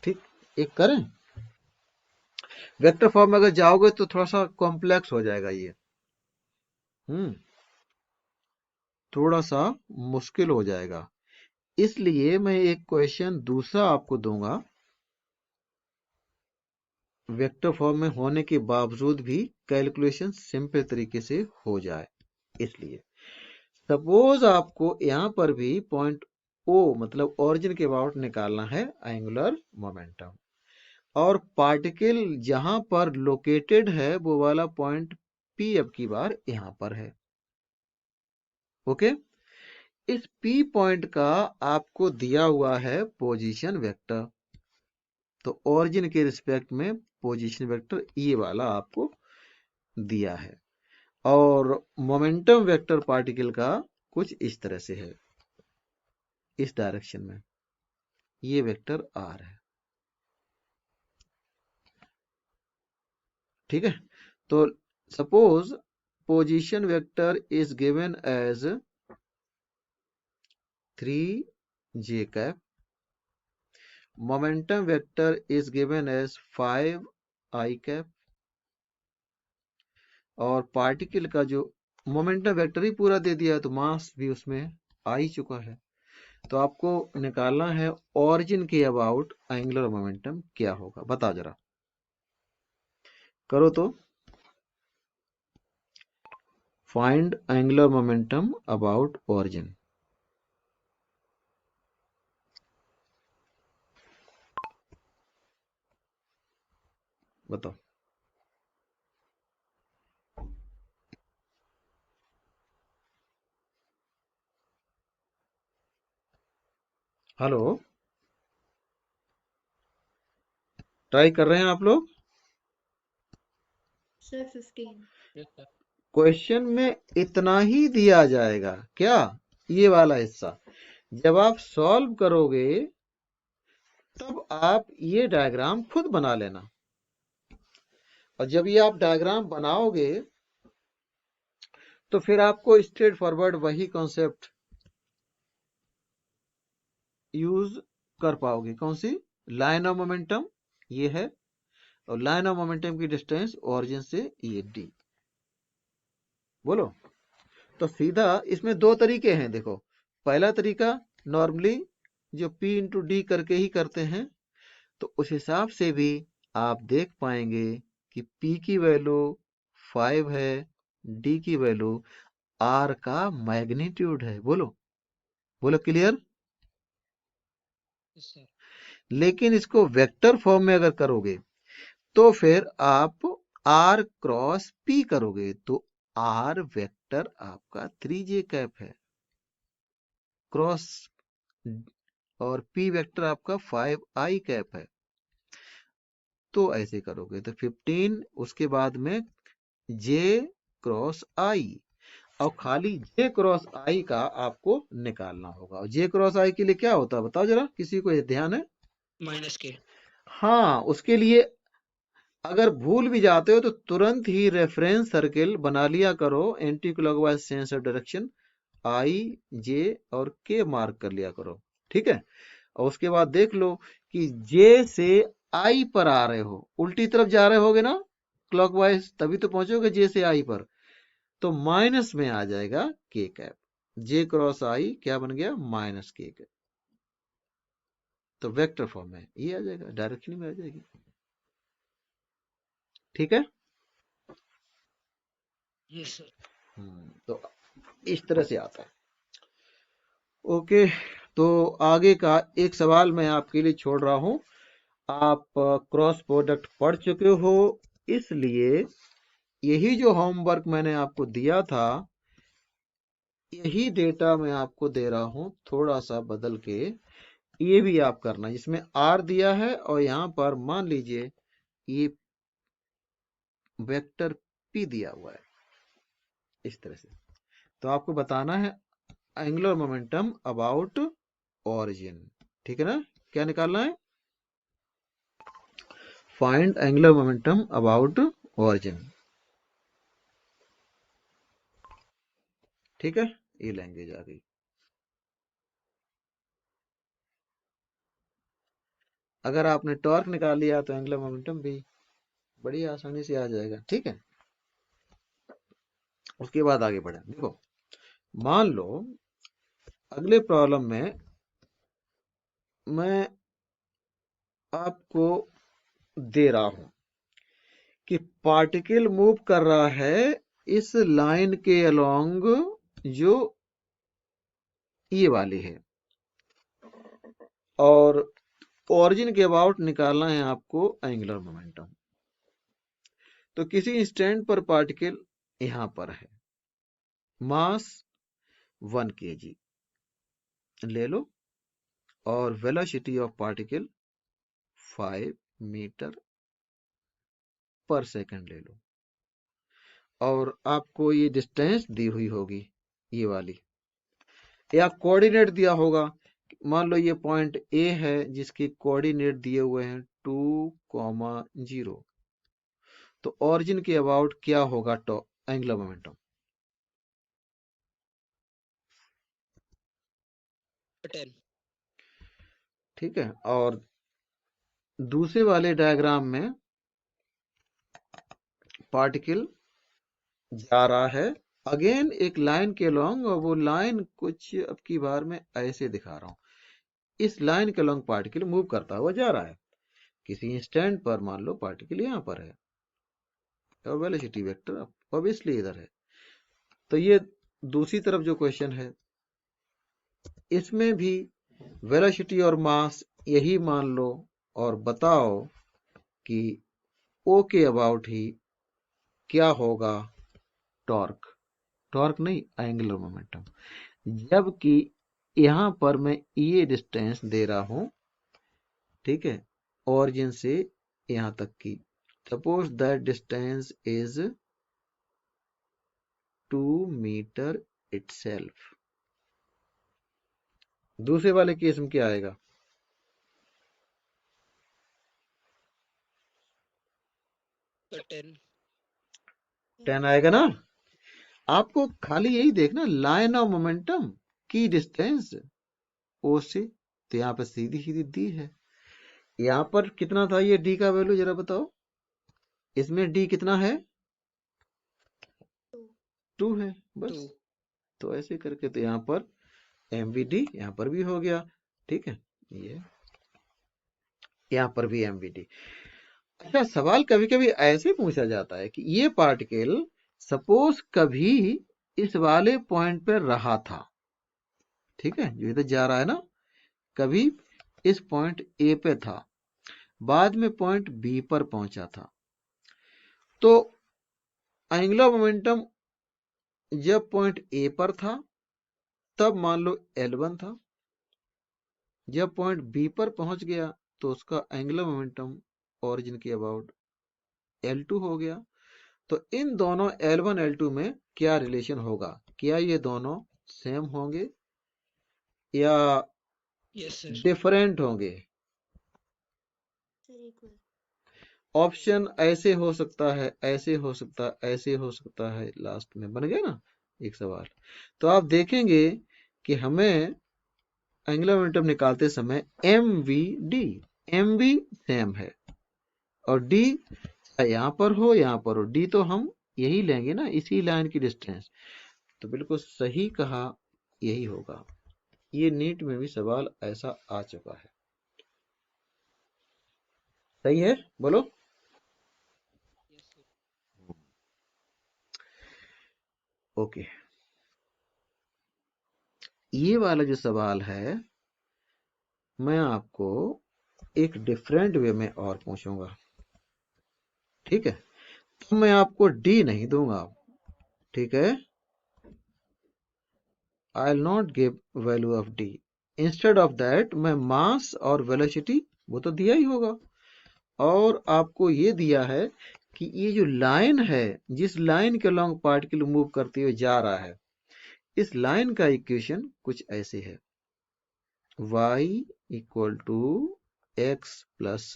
ठीक, एक करें, वेक्टर फॉर्म में अगर जाओगे तो थोड़ा सा कॉम्प्लेक्स हो जाएगा ये, थोड़ा सा मुश्किल हो जाएगा। इसलिए मैं एक क्वेश्चन दूसरा आपको दूंगा वेक्टर फॉर्म में होने के बावजूद भी कैलकुलेशन सिंपल तरीके से हो जाए। इसलिए सपोज आपको यहां पर भी पॉइंट ओ मतलब ओरिजिन के अबाउट निकालना है एंगुलर मोमेंटम, और पार्टिकल जहां पर लोकेटेड है वो वाला पॉइंट पी अब की बार यहां पर है। ओके, इस पी पॉइंट का आपको दिया हुआ है पोजीशन वेक्टर, तो ओरिजिन के रिस्पेक्ट में पोजीशन वेक्टर ये वाला आपको दिया है और मोमेंटम वेक्टर पार्टिकल का कुछ इस तरह से है, इस डायरेक्शन में। ये वेक्टर आर है। ठीक है, तो suppose position vector is given as 3j cap, momentum vector is given as 5i cap, और पार्टिकल का जो मोमेंटम वेक्टर ही पूरा दे दिया है तो मास भी उसमें आ ही चुका है। तो आपको निकालना है ओरिजिन के अबाउट एंगुलर मोमेंटम क्या होगा, बता जरा, करो तो। Find angular momentum about origin. बताओ। हेलो, ट्राई कर रहे हैं आप लोग? Sir, 15. Yes, sir. क्वेश्चन में इतना ही दिया जाएगा क्या, ये वाला हिस्सा। जब आप सॉल्व करोगे तब आप ये डायग्राम खुद बना लेना, और जब ये आप डायग्राम बनाओगे तो फिर आपको स्ट्रेट फॉरवर्ड वही कॉन्सेप्ट यूज कर पाओगे। कौन सी? लाइन ऑफ मोमेंटम ये है, और लाइन ऑफ मोमेंटम की डिस्टेंस ओरिजिन से ये डी। बोलो। तो सीधा इसमें दो तरीके हैं। देखो, पहला तरीका नॉर्मली जो P इंटू डी करके ही करते हैं, तो उस हिसाब से भी आप देख पाएंगे कि P की वैल्यू 5 है, D की वैल्यू R का मैग्नीट्यूड है। बोलो बोलो, क्लियर? Yes, sir. लेकिन इसको वेक्टर फॉर्म में अगर करोगे तो फिर आप R क्रॉस P करोगे, तो R वेक्टर आपका 3j कैप है क्रॉस, और P वेक्टर आपका 5i कैप है। तो ऐसे करोगे तो 15, उसके बाद में j क्रॉस i, और खाली j क्रॉस i का आपको निकालना होगा। और j क्रॉस i के लिए क्या होता है बताओ जरा, किसी को ये ध्यान है? -k. हाँ, उसके लिए अगर भूल भी जाते हो तो तुरंत ही रेफरेंस सर्किल बना लिया करो, anti clockwise sense of direction I, J और K मार्क कर लिया करो। ठीक है, और उसके बाद देख लो कि J से I पर आ रहे हो, उल्टी तरफ जा रहे होगे ना क्लॉकवाइज, तभी तो पहुंचोगे J से I पर, तो माइनस में आ जाएगा K cap. J cross I क्या बन गया? -k cap. तो वेक्टर फॉर्म में ये आ जाएगा, डायरेक्शन में आ जाएगी। ठीक है, Yes, sir. तो इस तरह से आता है। ओके, तो आगे का एक सवाल मैं आपके लिए छोड़ रहा हूं। आप क्रॉस प्रोडक्ट पढ़ चुके हो, इसलिए यही जो होमवर्क मैंने आपको दिया था, यही डेटा मैं आपको दे रहा हूं थोड़ा सा बदल के। ये भी आप करना, जिसमें आर दिया है और यहां पर मान लीजिए ये वेक्टर पी दिया हुआ है इस तरह से। तो आपको बताना है एंगुलर मोमेंटम अबाउट ओरिजिन। ठीक है ना? क्या निकालना है? Find angular momentum about origin. ठीक है, ये लैंग्वेज आ गई। अगर आपने टॉर्क निकाल लिया तो एंगुलर मोमेंटम भी बड़ी आसानी से आ जाएगा। ठीक है, उसके बाद आगे बढ़े। देखो, मान लो अगले प्रॉब्लम में मैं आपको दे रहा हूं कि पार्टिकल मूव कर रहा है इस लाइन के अलोंग जो ये वाली है, और ओरिजिन के अबाउट निकालना है आपको एंगुलर मोमेंटम। तो किसी इंस्टेंट पर पार्टिकल यहां पर है, मास 1 kg ले लो, और वेलोसिटी ऑफ पार्टिकल 5 मीटर पर सेकंड ले लो, और आपको ये डिस्टेंस दी हुई होगी ये वाली, या कोऑर्डिनेट दिया होगा मान लो ये पॉइंट ए है जिसके कोऑर्डिनेट दिए हुए हैं 2,0, तो ओरिजिन के अबाउट क्या होगा एंगुलर मोमेंटम? 10. ठीक है। और दूसरे वाले डायग्राम में पार्टिकल जा रहा है अगेन एक लाइन के लॉन्ग, और वो लाइन कुछ अब की बार मैं ऐसे दिखा रहा हूं। इस लाइन के लॉन्ग पार्टिकल मूव करता हुआ जा रहा है। किसी इंस्टेंट पर मान लो पार्टिकल यहां पर है और वेलोसिटी वेक्टर ऑब्वियसली इधर है। तो ये दूसरी तरफ जो क्वेश्चन है इसमें भी वेलोसिटी और मास यही मान लो और बताओ कि ओ के अबाउट ही क्या होगा टॉर्क। टॉर्क नहीं, एंगुलर मोमेंटम। जबकि यहां पर मैं ये डिस्टेंस दे रहा हूं, ठीक है, ओरिजिन से यहां तक की। Suppose that distance is 2 metre itself. दूसरे वाले केस में क्या आएगा? 10. 10 आएगा ना। आपको खाली यही देखना, लाइन ऑफ मोमेंटम की डिस्टेंस ओ से, तो यहाँ पर सीधी सीधी दी है। यहाँ पर कितना था ये डी का वैल्यू जरा बताओ। इसमें डी कितना है? 2 है बस। 2. तो ऐसे करके तो यहाँ पर एम वी डी यहाँ पर भी हो गया। ठीक है, ये यहाँ पर भी एम वी डी। अच्छा, सवाल कभी कभी ऐसे पूछा जाता है कि ये पार्टिकल सपोज कभी इस वाले पॉइंट पर रहा था, ठीक है, जो इधर जा रहा है ना, कभी इस पॉइंट ए पे था, बाद में पॉइंट बी पर पहुंचा था। तो एंगुलर मोमेंटम जब पॉइंट ए पर था तब मान लो L1 था, जब पॉइंट बी पर पहुंच गया तो उसका एंगुलर मोमेंटम ओरिजिन के अबाउट L2 हो गया। तो इन दोनों L1 L2 में क्या रिलेशन होगा? क्या ये दोनों सेम होंगे या Yes, sir. डिफरेंट होंगे? Sir, equal. ऑप्शन ऐसे हो सकता है, ऐसे हो सकता है, ऐसे हो सकता है, लास्ट में बन गया ना एक सवाल। तो आप देखेंगे कि हमें एंगुलर मोमेंटम निकालते समय एम वी सेम है और डी यहाँ पर हो यहाँ पर हो, डी तो हम यही लेंगे ना, इसी लाइन की डिस्टेंस। तो बिल्कुल सही कहा, यही होगा। ये नीट में भी सवाल ऐसा आ चुका है। सही है, बोलो। Yes, sir. ओके, ये वाला जो सवाल है मैं आपको एक डिफरेंट वे में और पूछूंगा, ठीक है। तो मैं आपको डी नहीं दूंगा, ठीक है। I will not give value of D. Instead of that मैं मास और वेलोसिटी वो तो दिया ही होगा, और आपको ये दिया है कि ये जो लाइन है, जिस लाइन के लॉन्ग पार्टिकल मूव करते हुए जा रहा है, इस लाइन का इक्वेशन कुछ ऐसे है, y equal to x plus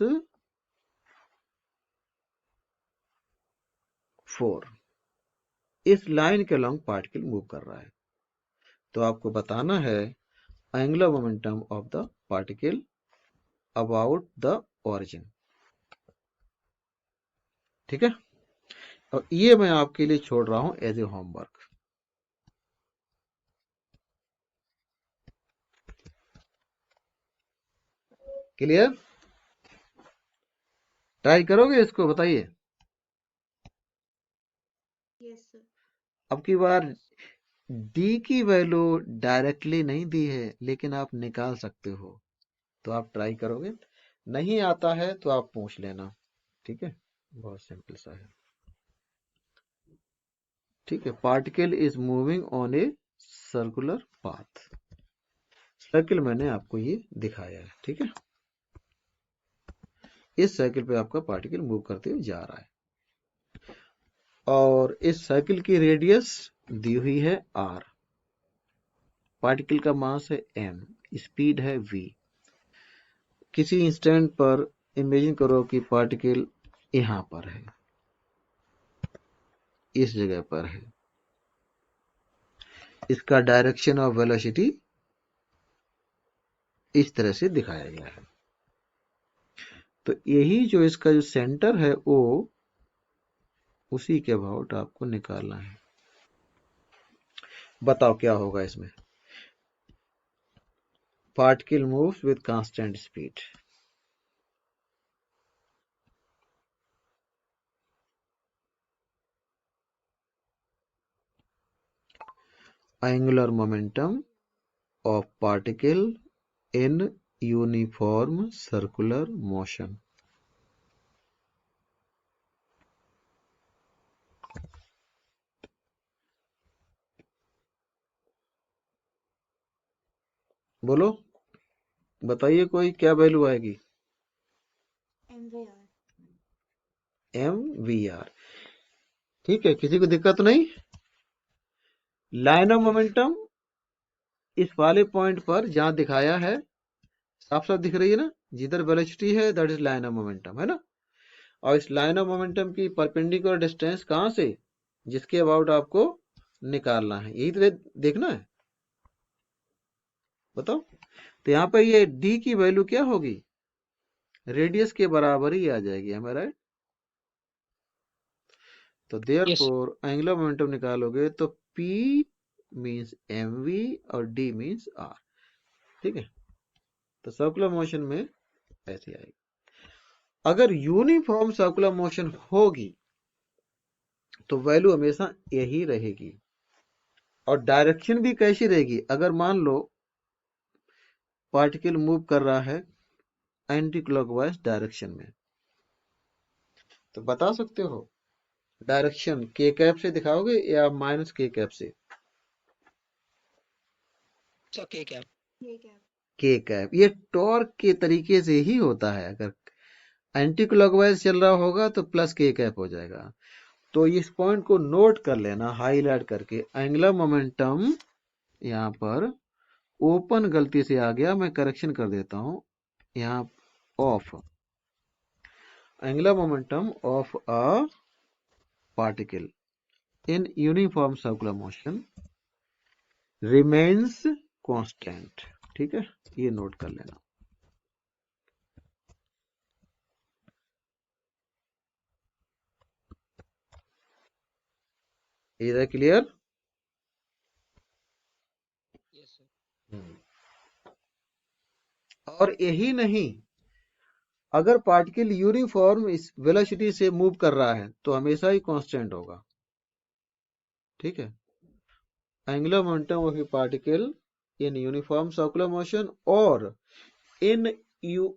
4। इस लाइन के लॉन्ग पार्टिकल मूव कर रहा है। तो आपको बताना है angular momentum of the particle about the origin, ठीक है। और ये मैं आपके लिए छोड़ रहा हूं as a homework. Clear? Try करोगे इसको, बताइए। Yes, sir. अब की बार डी की वैल्यू डायरेक्टली नहीं दी है, लेकिन आप निकाल सकते हो, तो आप ट्राई करोगे। नहीं आता है तो आप पूछ लेना, ठीक है। बहुत सिंपल सा है, ठीक है। Particle is moving on a circular path. Circle मैंने आपको ये दिखाया है, ठीक है। इस सर्किल पे आपका पार्टिकल मूव करते हुए जा रहा है और इस सर्किल की रेडियस दी हुई है r, पार्टिकल का मास है m, स्पीड है v। किसी इंस्टेंट पर इमेजिन करो कि पार्टिकल यहां पर है, इस जगह पर है, इसका डायरेक्शन ऑफ वेलोसिटी इस तरह से दिखाया गया है। तो यही जो इसका जो सेंटर है ओ, उसी के अबाउट आपको निकालना है। बताओ क्या होगा इसमें। Particle moves with constant speed. Angular momentum of particle in uniform circular motion. बोलो, बताइए कोई क्या वैल्यू आएगी। MVR। mvr। ठीक है, किसी को दिक्कत नहीं। लाइन ऑफ मोमेंटम इस वाले पॉइंट पर जहां दिखाया है, साफ साफ दिख रही है ना, जिधर वेलोसिटी है that is line of momentum, है ना। और इस लाइन ऑफ मोमेंटम की परपेंडिकुलर डिस्टेंस कहां से, जिसके अबाउट आपको निकालना है, यही तो देखना है। बताओ, तो यहाँ पर ये d की वैल्यू क्या होगी, रेडियस के बराबर ही आ जाएगी, है राइट। तो Yes. देयरफॉर एंगुलर मोमेंटम निकालोगे तो p मींस mv और d मींस r। ठीक है, तो सर्कुलर मोशन में ऐसे आएगी। अगर यूनिफॉर्म सर्कुलर मोशन होगी तो वैल्यू हमेशा यही रहेगी। और डायरेक्शन भी कैसी रहेगी, अगर मान लो पार्टिकल मूव कर रहा है एंटी क्लॉकवाइज डायरेक्शन में, तो बता सकते हो डायरेक्शन के कैप से दिखाओगे या माइनस के कैप से। So K cap. ये क्या? के कैप ये टॉर्क के तरीके से ही होता है। अगर एंटी क्लॉकवाइज चल रहा होगा तो प्लस के कैप हो जाएगा। तो इस पॉइंट को नोट कर लेना हाईलाइट करके। एंगुलर मोमेंटम यहाँ पर ओपन गलती से आ गया, मैं करेक्शन कर देता हूं यहाँ of. Angular momentum of a particle in uniform circular motion remains constant. ठीक है, ये नोट कर लेना। Is that clear? Yes, sir. और यही नहीं, अगर पार्टिकल यूनिफॉर्म इस वेलोसिटी से मूव कर रहा है तो हमेशा ही कांस्टेंट होगा। ठीक है, angular momentum of a particle in uniform circular motion और in you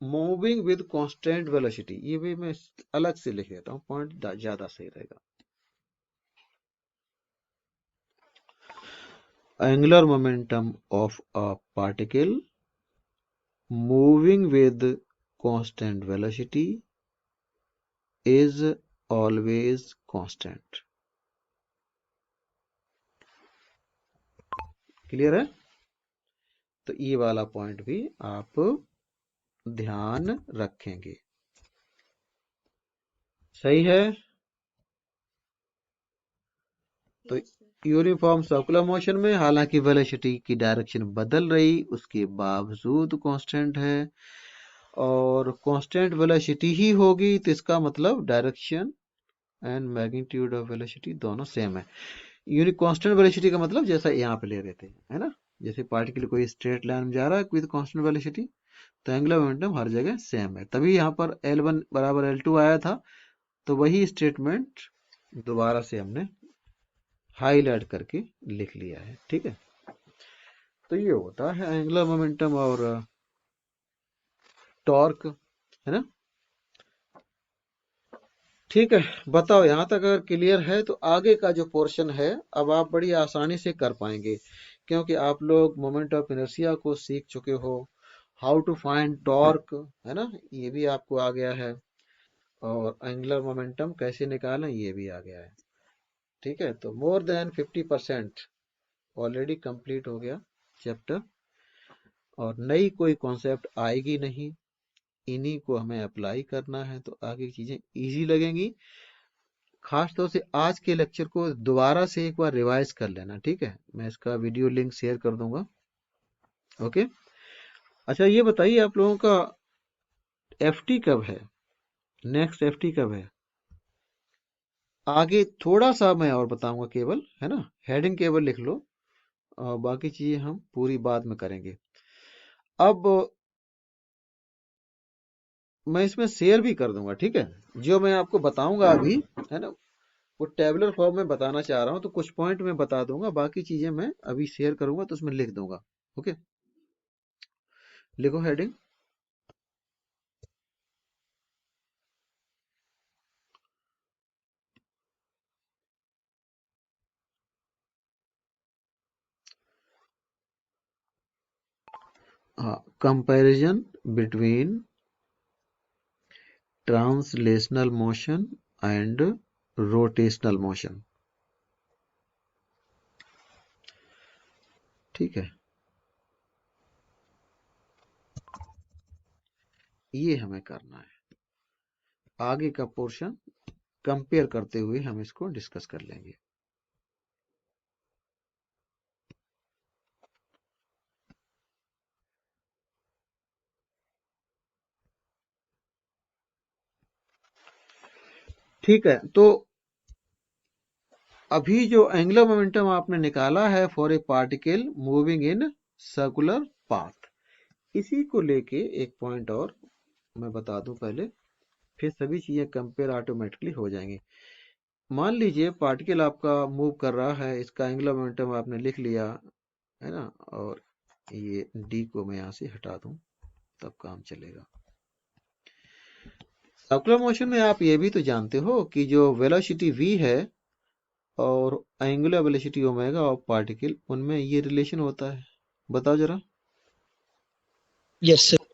moving with constant velocity. ये भी मैं अलग से लिख देता हूं, पॉइंट ज्यादा सही रहेगा। Angular momentum of a particle moving with constant velocity is always constant। Clear है? तो ये वाला पॉइंट भी आप ध्यान रखेंगे। सही है? तो Yes, sir. Uniform circular motion में हालांकि वेलोसिटी की डायरेक्शन बदल रही, उसके बावजूद कांस्टेंट है। और कांस्टेंट वेलोसिटी ही होगी तो इसका मतलब direction and magnitude of velocity दोनों सेम है। यूनिक कांस्टेंट वेलोसिटी का मतलब जैसा यहाँ पे ले रहे थे, है ना, जैसे पार्टिकल कोई स्ट्रेट लाइन में जा रहा है विद कांस्टेंट वेलोसिटी, तो एंगुलर मोमेंटम हर जगह सेम है। तभी यहाँ पर L1 बराबर L2 आया था। तो वही स्टेटमेंट दोबारा से हमने हाईलाइट करके लिख लिया है। ठीक है, तो ये होता है एंगुलर मोमेंटम और टॉर्क, है ना। ठीक है, बताओ यहाँ तक अगर क्लियर है तो आगे का जो पोर्शन है अब आप बड़ी आसानी से कर पाएंगे, क्योंकि आप लोग मोमेंट ऑफ इनर्शिया को सीख चुके हो। हाउ टू फाइंड टॉर्क, है ना, ये भी आपको आ गया है। और एंगुलर मोमेंटम कैसे निकालें ये भी आ गया है। ठीक है, तो मोर देन 50% ऑलरेडी कंप्लीट हो गया चैप्टर। और नई कोई कॉन्सेप्ट आएगी नहीं, इन्हीं को हमें अप्लाई करना है, तो आगे की चीजें इजी लगेंगी। खास तौर से आज के लेक्चर को दोबारा से एक बार रिवाइज कर लेना, ठीक है? मैं इसका वीडियो लिंक शेयर कर दूंगा। ओके, अच्छा ये बताइए आप लोगों का एफटी कब है, नेक्स्ट एफटी कब है? आगे थोड़ा सा मैं और बताऊंगा, केवल है ना, हेडिंग केवल लिख लो और बाकी चीजें हम पूरी बाद में करेंगे। अब मैं इसमें शेयर भी कर दूंगा, ठीक है? जो मैं आपको बताऊंगा अभी, है ना, वो टेबुलर फॉर्म में बताना चाह रहा हूँ, तो कुछ पॉइंट में बता दूंगा, बाकी चीजें मैं अभी शेयर करूंगा तो उसमें लिख दूंगा। ओके, लिखो हेडिंग। हाँ, comparison between translational motion and rotational motion, ठीक है? ये हमें करना है। आगे का पोर्शन कंपेयर करते हुए हम इसको डिस्कस कर लेंगे। ठीक है, तो अभी जो एंगुलर मोमेंटम आपने निकाला है for a particle moving in circular path, इसी को लेके एक पॉइंट और मैं बता दूं पहले, फिर सभी चीजें कंपेयर ऑटोमेटिकली हो जाएंगी। मान लीजिए पार्टिकल आपका मूव कर रहा है, इसका एंगुलर मोमेंटम आपने लिख लिया, है ना, और ये डी को मैं यहां से हटा दूं तब काम चलेगा। सर्कुलर मोशन में आप ये भी तो जानते हो कि जो वेलोसिटी v है और angular velocity omega of particle, उनमें ये रिलेशन होता है, बताओ जरा। Yes sir.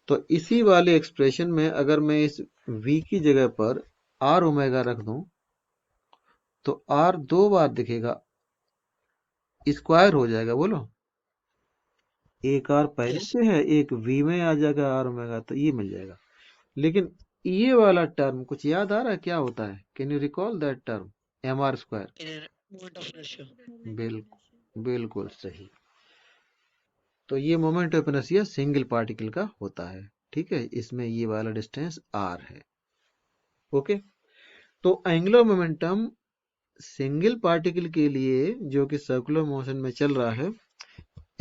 तो इसी वाले एक्सप्रेशन में अगर मैं इस v की जगह पर r ओमेगा रख दूं तो r दो बार दिखेगा, स्क्वायर हो जाएगा, बोलो। एक r पहले यस से है, एक v में आ जाएगा r ओमेगा, तो ये मिल जाएगा। लेकिन ये वाला टर्म कुछ याद आ रहा है क्या होता है? Can you recall that term, M R square? In moment of inertia. बिल्कुल सही। तो ये moment of inertia single particle का होता है, ठीक है? इसमें ये वाला डिस्टेंस r है। ओके, तो एंगुलर मोमेंटम सिंगल पार्टिकल के लिए जो कि सर्कुलर मोशन में चल रहा है,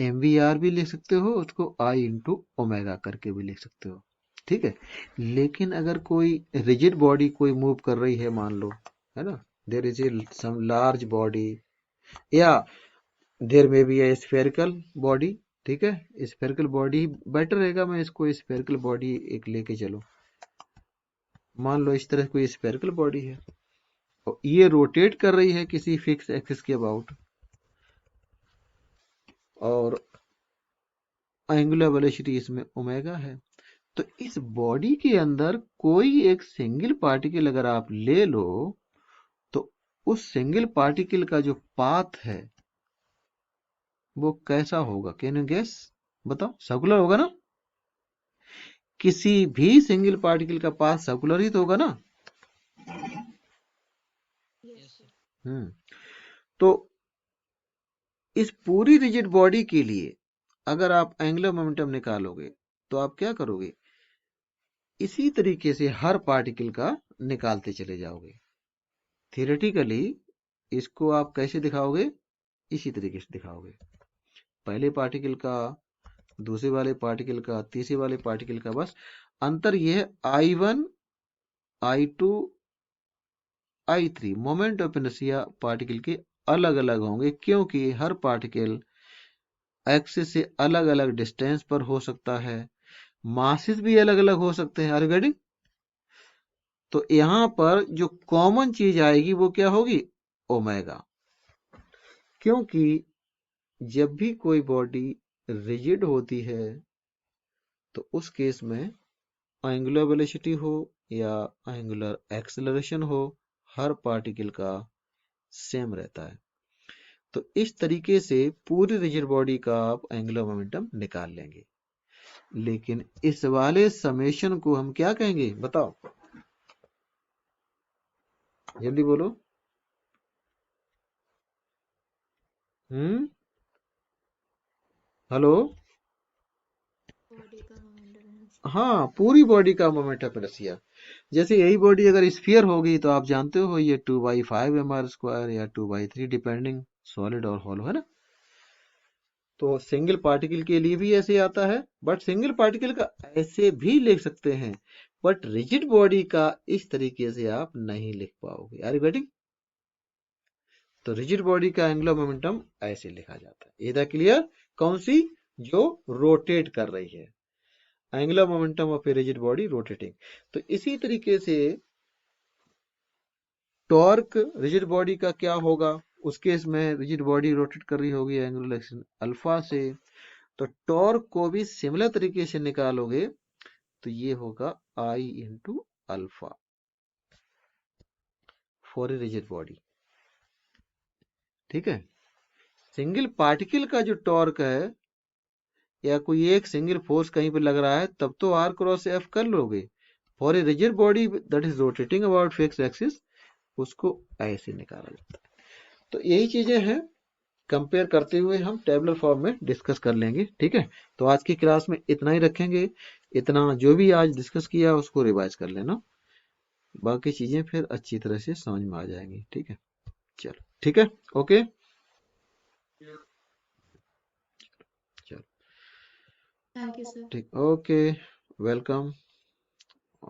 mvr भी लिख सकते हो उसको, I इंटू ओमेगा करके भी लिख सकते हो, ठीक है? लेकिन अगर कोई रिजिड बॉडी कोई मूव कर रही है, मान लो, है ना, there is a some large body या there may be a spherical body, ठीक है? स्फेरिकल बॉडी बेटर रहेगा, मैं इसको स्फेरिकल बॉडी एक लेके चलो। मान लो इस तरह कोई स्फेरिकल बॉडी है और ये रोटेट कर रही है किसी फिक्स एक्सिस के अबाउट, और एंगुलर वेलोसिटी इसमें ओमेगा है। तो इस बॉडी के अंदर कोई एक सिंगल पार्टिकल अगर आप ले लो, तो उस सिंगल पार्टिकल का जो पाथ है वो कैसा होगा? Can you guess? बताओ, सर्कुलर होगा ना? किसी भी सिंगल पार्टिकल का पाथ सर्कुलर ही तो होगा ना? Yes sir. तो इस पूरी रिजिड बॉडी के लिए अगर आप एंगुलर मोमेंटम निकालोगे तो आप क्या करोगे? इसी तरीके से हर पार्टिकल का निकालते चले जाओगे। थियोरेटिकली इसको आप कैसे दिखाओगे? इसी तरीके से दिखाओगे, पहले पार्टिकल का, दूसरे वाले पार्टिकल का, तीसरे वाले पार्टिकल का। बस अंतर यह है I1 I2 I3 moment of inertia particle के अलग अलग होंगे, क्योंकि हर पार्टिकल एक्सिस से अलग अलग डिस्टेंस पर हो सकता है, मासेस भी अलग अलग हो सकते हैं। ऑलरेडी तो यहां पर जो कॉमन चीज आएगी वो क्या होगी? ओमेगा। क्योंकि जब भी कोई बॉडी रिजिड होती है तो उस केस में एंगुलर वेलोसिटी हो या एंगुलर एक्सेलरेशन हो, हर पार्टिकल का सेम रहता है। तो इस तरीके से पूरी रिजिड बॉडी का आप एंगुलर मोमेंटम निकाल लेंगे। लेकिन इस वाले समेशन को हम क्या कहेंगे बताओ, जल्दी बोलो। हेलो। बॉडी का मोमेंट ऑफ इनर्शिया। हाँ, पूरी बॉडी का मोमेंट ऑफ इनर्शिया। जैसे यही बॉडी अगर स्फीयर होगी तो आप जानते हो ये 2/5 mr² या 2/3 डिपेंडिंग सॉलिड और हॉलो, है ना। तो सिंगल पार्टिकल के लिए भी ऐसे आता है, बट सिंगल पार्टिकल का ऐसे भी लिख सकते हैं, बट रिजिड बॉडी का इस तरीके से आप नहीं लिख पाओगे। Are you getting? तो रिजिड बॉडी का एंगुलर मोमेंटम ऐसे लिखा जाता है। ये था क्लियर? कौन सी? जो रोटेट कर रही है, angular momentum of a rigid body rotating. तो इसी तरीके से टॉर्क रिजिड बॉडी का क्या होगा, उस केस में रिजिड बॉडी रोटेट कर रही होगी एंगुलर एक्शन अल्फा से, तो टॉर्क को भी सिमिलर तरीके से निकालोगे तो ये होगा I into alpha for a rigid body. ठीक है। सिंगल पार्टिकल का जो टॉर्क है या कोई एक सिंगल फोर्स कहीं पे लग रहा है तब तो R क्रॉस F कर लोगे। For a rigid body that is rotating about fixed axis उसको ऐसे निकाला जाता है। तो यही चीजें हैं, कंपेयर करते हुए हम टेबलर फॉर्म में डिस्कस कर लेंगे। ठीक है। तो आज की क्लास में इतना ही रखेंगे, इतना जो भी आज डिस्कस किया उसको रिवाइज कर लेना, बाकी चीजें फिर अच्छी तरह से समझ में आ जाएंगी। ठीक है, चलो ठीक है, ओके चलो थैंक यू सर। ठीक, ओके, वेलकम।